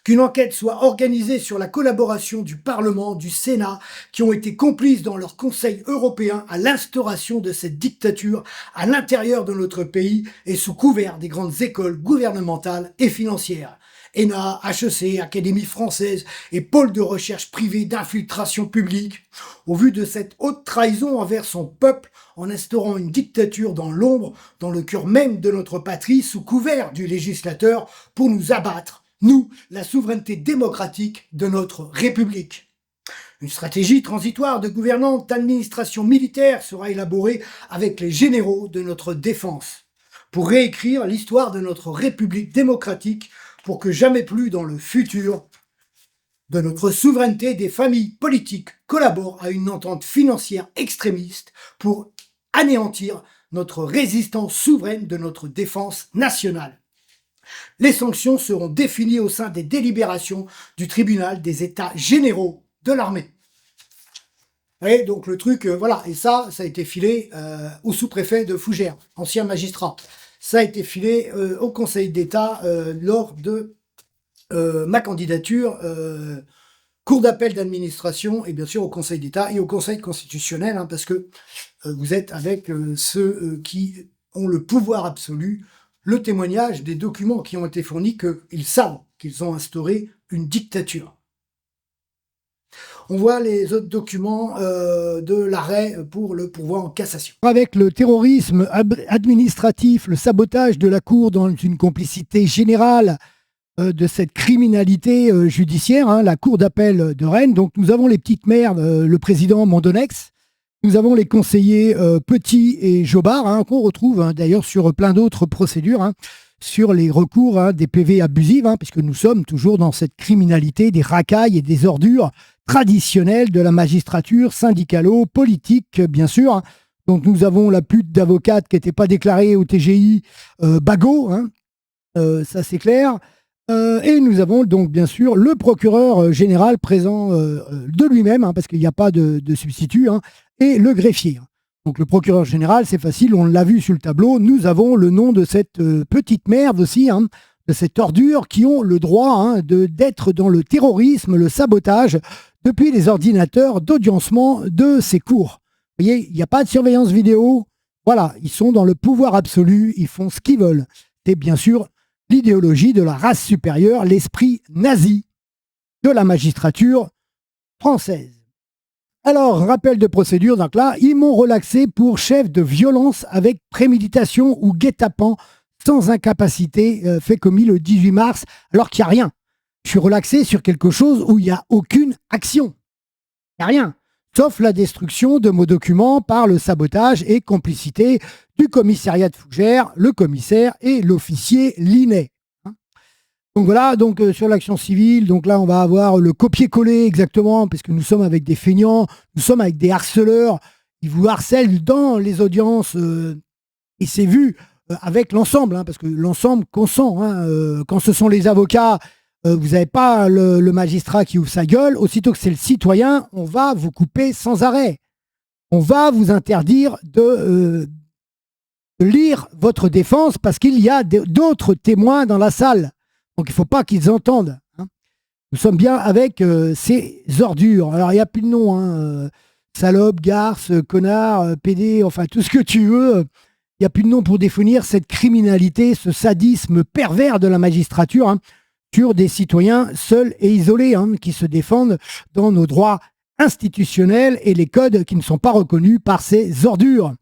qu'une enquête soit organisée sur la collaboration du Parlement, du Sénat, qui ont été complices dans leur Conseil européen à l'instauration de cette dictature à l'intérieur de notre pays et sous couvert des grandes écoles gouvernementales et financières. ENA, HEC, Académie française et pôle de recherche privée d'infiltration publique, au vu de cette haute trahison envers son peuple en instaurant une dictature dans l'ombre, dans le cœur même de notre patrie, sous couvert du législateur, pour nous abattre, nous, la souveraineté démocratique de notre République. Une stratégie transitoire de gouvernance d'administration militaire sera élaborée avec les généraux de notre défense pour réécrire l'histoire de notre République démocratique pour que jamais plus dans le futur de notre souveraineté des familles politiques collaborent à une entente financière extrémiste pour anéantir notre résistance souveraine de notre défense nationale. Les sanctions seront définies au sein des délibérations du tribunal des États généraux de l'armée. Et donc le truc, voilà, et ça a été filé au sous-préfet de Fougères, ancien magistrat. Ça a été filé au Conseil d'État lors de ma candidature, cour d'appel d'administration, et bien sûr au Conseil d'État et au Conseil constitutionnel, parce que vous êtes avec ceux qui ont le pouvoir absolu, le témoignage des documents qui ont été fournis qu'ils savent qu'ils ont instauré une dictature. On voit les autres documents de l'arrêt pour le pourvoi en cassation. Avec le terrorisme administratif, le sabotage de la Cour dans une complicité générale de cette criminalité judiciaire, hein, la Cour d'appel de Rennes. Donc nous avons les petites mères, le président Mondonex, nous avons les conseillers Petit et Jobard, hein, qu'on retrouve hein, d'ailleurs sur plein d'autres procédures, hein, sur les recours hein, des PV abusives, hein, puisque nous sommes toujours dans cette criminalité des racailles et des ordures traditionnelles de la magistrature, syndicalo-politique, bien sûr. Hein. Donc nous avons la pute d'avocate qui n'était pas déclarée au TGI, Bagot, hein, ça c'est clair. Et nous avons donc bien sûr le procureur général présent de lui-même, hein, parce qu'il n'y a pas de substitut, hein, et le greffier. Donc le procureur général, c'est facile, on l'a vu sur le tableau, nous avons le nom de cette petite merde aussi, hein, de cette ordure qui ont le droit hein, d'être dans le terrorisme, le sabotage, depuis les ordinateurs d'audiencement de ces cours. Vous voyez, il n'y a pas de surveillance vidéo, voilà, ils sont dans le pouvoir absolu, ils font ce qu'ils veulent. C'est bien sûr l'idéologie de la race supérieure, l'esprit nazi de la magistrature française. Alors, rappel de procédure, donc là, ils m'ont relaxé pour chef de violence avec préméditation ou guet-apens sans incapacité fait commis le 18 mars, alors qu'il n'y a rien. Je suis relaxé sur quelque chose où il n'y a aucune action. Il n'y a rien. Sauf la destruction de mon document par le sabotage et complicité du commissariat de Fougères, le commissaire et l'officier Linet. Donc voilà, donc sur l'action civile, donc là on va avoir le copier-coller exactement, parce que nous sommes avec des feignants, nous sommes avec des harceleurs, ils vous harcèlent dans les audiences, et c'est vu avec l'ensemble, hein, parce que l'ensemble consent, hein, quand ce sont les avocats, vous n'avez pas le magistrat qui ouvre sa gueule, aussitôt que c'est le citoyen, on va vous couper sans arrêt. On va vous interdire de lire votre défense parce qu'il y a d'autres témoins dans la salle. Donc il ne faut pas qu'ils entendent. Hein. Nous sommes bien avec ces ordures. Alors il n'y a plus de nom. Hein, salope, garce, connard, PD, enfin tout ce que tu veux. Il n'y a plus de nom pour définir cette criminalité, ce sadisme pervers de la magistrature hein, sur des citoyens seuls et isolés hein, qui se défendent dans nos droits institutionnels et les codes qui ne sont pas reconnus par ces ordures.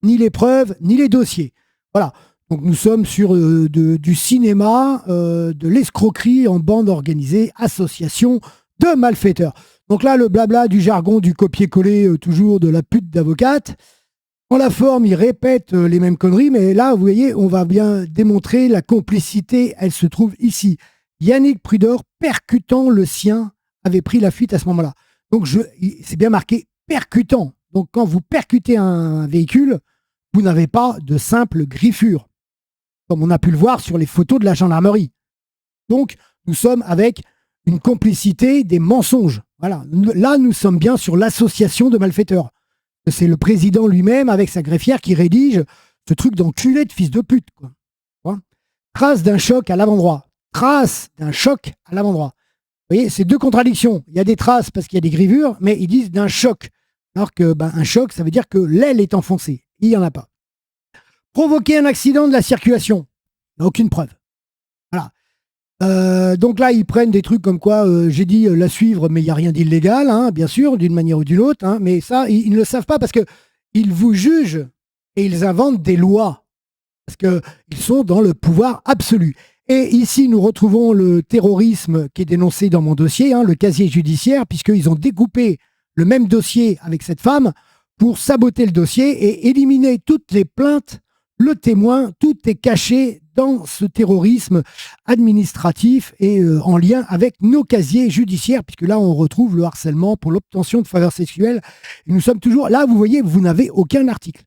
Ni les preuves, ni les dossiers. Voilà. Donc nous sommes sur du cinéma, de l'escroquerie en bande organisée, association de malfaiteurs. Donc là, le blabla du jargon du copier-coller, toujours de la pute d'avocate. En la forme, ils répètent les mêmes conneries, mais là, vous voyez, on va bien démontrer la complicité, elle se trouve ici. Yannick Prudor, percutant le sien, avait pris la fuite à ce moment-là. Donc c'est bien marqué percutant. Donc quand vous percutez un véhicule, vous n'avez pas de simple griffure, comme on a pu le voir sur les photos de la gendarmerie. Donc, nous sommes avec une complicité des mensonges. Voilà. Là, nous sommes bien sur l'association de malfaiteurs. C'est le président lui-même, avec sa greffière, qui rédige ce truc d'enculé de fils de pute. Quoi. Voilà. Trace d'un choc à l'avant-droit. Trace d'un choc à l'avant-droit. Vous voyez, c'est deux contradictions. Il y a des traces parce qu'il y a des grivures, mais ils disent d'un choc. Alors que un choc, ça veut dire que l'aile est enfoncée. Il n'y en a pas. Provoquer un accident de la circulation. Il n'y a aucune preuve. Voilà. Donc là, ils prennent des trucs comme quoi, j'ai dit la suivre, mais il n'y a rien d'illégal, hein, bien sûr, d'une manière ou d'une autre. Hein, mais ça, ils ne le savent pas parce qu'ils vous jugent et ils inventent des lois. Parce qu'ils sont dans le pouvoir absolu. Et ici, nous retrouvons le terrorisme qui est dénoncé dans mon dossier, hein, le casier judiciaire, puisqu'ils ont découpé le même dossier avec cette femme pour saboter le dossier et éliminer toutes les plaintes, le témoin, tout est caché dans ce terrorisme administratif et en lien avec nos casiers judiciaires, puisque là, on retrouve le harcèlement pour l'obtention de faveurs sexuelles. Et nous sommes toujours... Là, vous voyez, vous n'avez aucun article.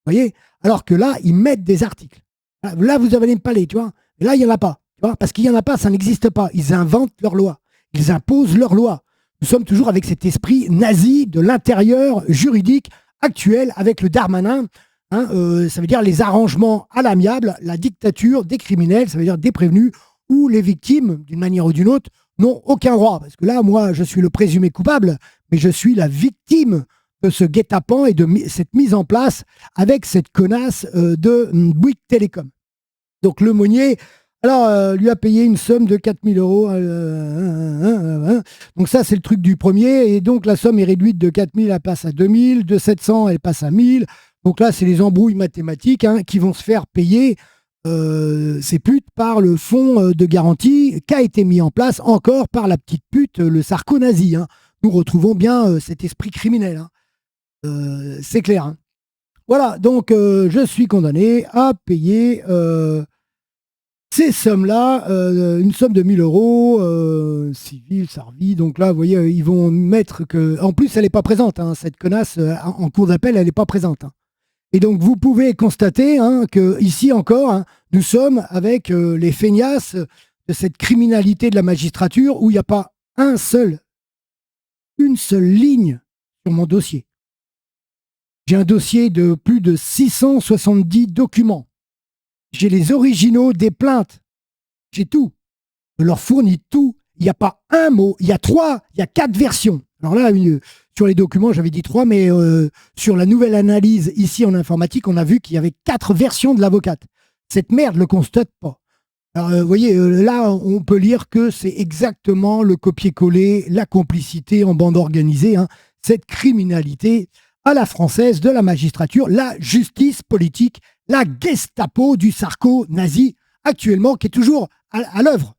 Vous voyez? Alors que là, ils mettent des articles. Là, vous avez les palais, tu vois. Et là, il n'y en a pas. Tu vois, parce qu'il n'y en a pas, ça n'existe pas. Ils inventent leurs lois. Ils imposent leurs lois. Nous sommes toujours avec cet esprit nazi de l'intérieur juridique actuel avec le Darmanin. Hein, ça veut dire les arrangements à l'amiable, la dictature des criminels, ça veut dire des prévenus où les victimes, d'une manière ou d'une autre, n'ont aucun droit. Parce que là, moi, je suis le présumé coupable, mais je suis la victime de ce guet-apens et de cette mise en place avec cette connasse de Bouygues Télécom. Donc, Lemonnier Alors, lui a payé une somme de 4000 euros. Donc ça, c'est le truc du premier. Et donc, la somme est réduite de 4000, elle passe à 2000. De 700, elle passe à 1000. Donc là, c'est les embrouilles mathématiques qui vont se faire payer ces putes par le fonds de garantie qui a été mis en place encore par la petite pute, le sarko-nazi. Nous retrouvons bien cet esprit criminel. C'est clair. Voilà, donc je suis condamné à payer ces sommes-là, une somme de 1000 euros, civil, Sarvi. Donc là, vous voyez, ils vont mettre que. En plus, elle n'est pas présente, cette connasse, en cours d'appel, elle n'est pas présente. Et donc, vous pouvez constater que ici encore, nous sommes avec les feignasses de cette criminalité de la magistrature où il n'y a pas une seule ligne sur mon dossier. J'ai un dossier de plus de 670 documents. J'ai les originaux des plaintes. J'ai tout. Je leur fournis tout. Il n'y a pas un mot. Il y a 4 versions. Alors là, sur les documents, j'avais dit 3, mais sur la nouvelle analyse ici en informatique, on a vu qu'il y avait 4 versions de l'avocate. Cette merde ne le constate pas. Alors, vous voyez, là, on peut lire que c'est exactement le copier-coller, la complicité en bande organisée, cette criminalité à la française de la magistrature, la justice politique, la Gestapo du sarko-nazi actuellement, qui est toujours à l'œuvre.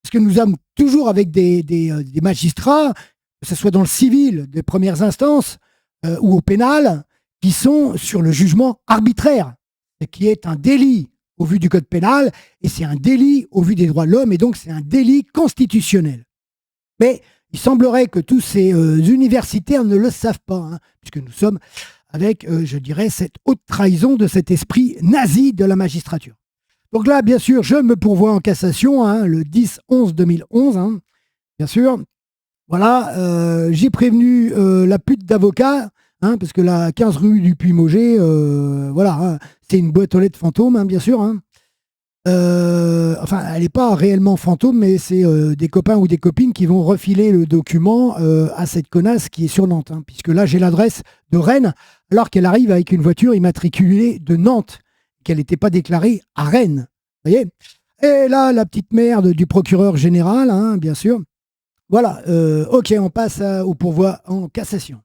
Parce que nous sommes toujours avec des magistrats, que ce soit dans le civil des premières instances ou au pénal, qui sont sur le jugement arbitraire, ce qui est un délit au vu du code pénal, et c'est un délit au vu des droits de l'homme, et donc c'est un délit constitutionnel. Mais il semblerait que tous ces universitaires ne le savent pas, puisque nous sommes avec, je dirais, cette haute trahison de cet esprit nazi de la magistrature. Donc là, bien sûr, je me pourvois en cassation, le 10-11-2011, bien sûr. Voilà, j'ai prévenu la pute d'avocat, parce que la 15 rue du Puy-Mauger, voilà, c'est une boîte aux lettres fantôme, bien sûr. Enfin, elle n'est pas réellement fantôme, mais c'est des copains ou des copines qui vont refiler le document à cette connasse qui est sur Nantes, puisque là, j'ai l'adresse de Rennes, alors qu'elle arrive avec une voiture immatriculée de Nantes, qu'elle n'était pas déclarée à Rennes. Vous voyez ? Et là, la petite merde du procureur général, bien sûr. Voilà, ok, on passe au pourvoi en cassation.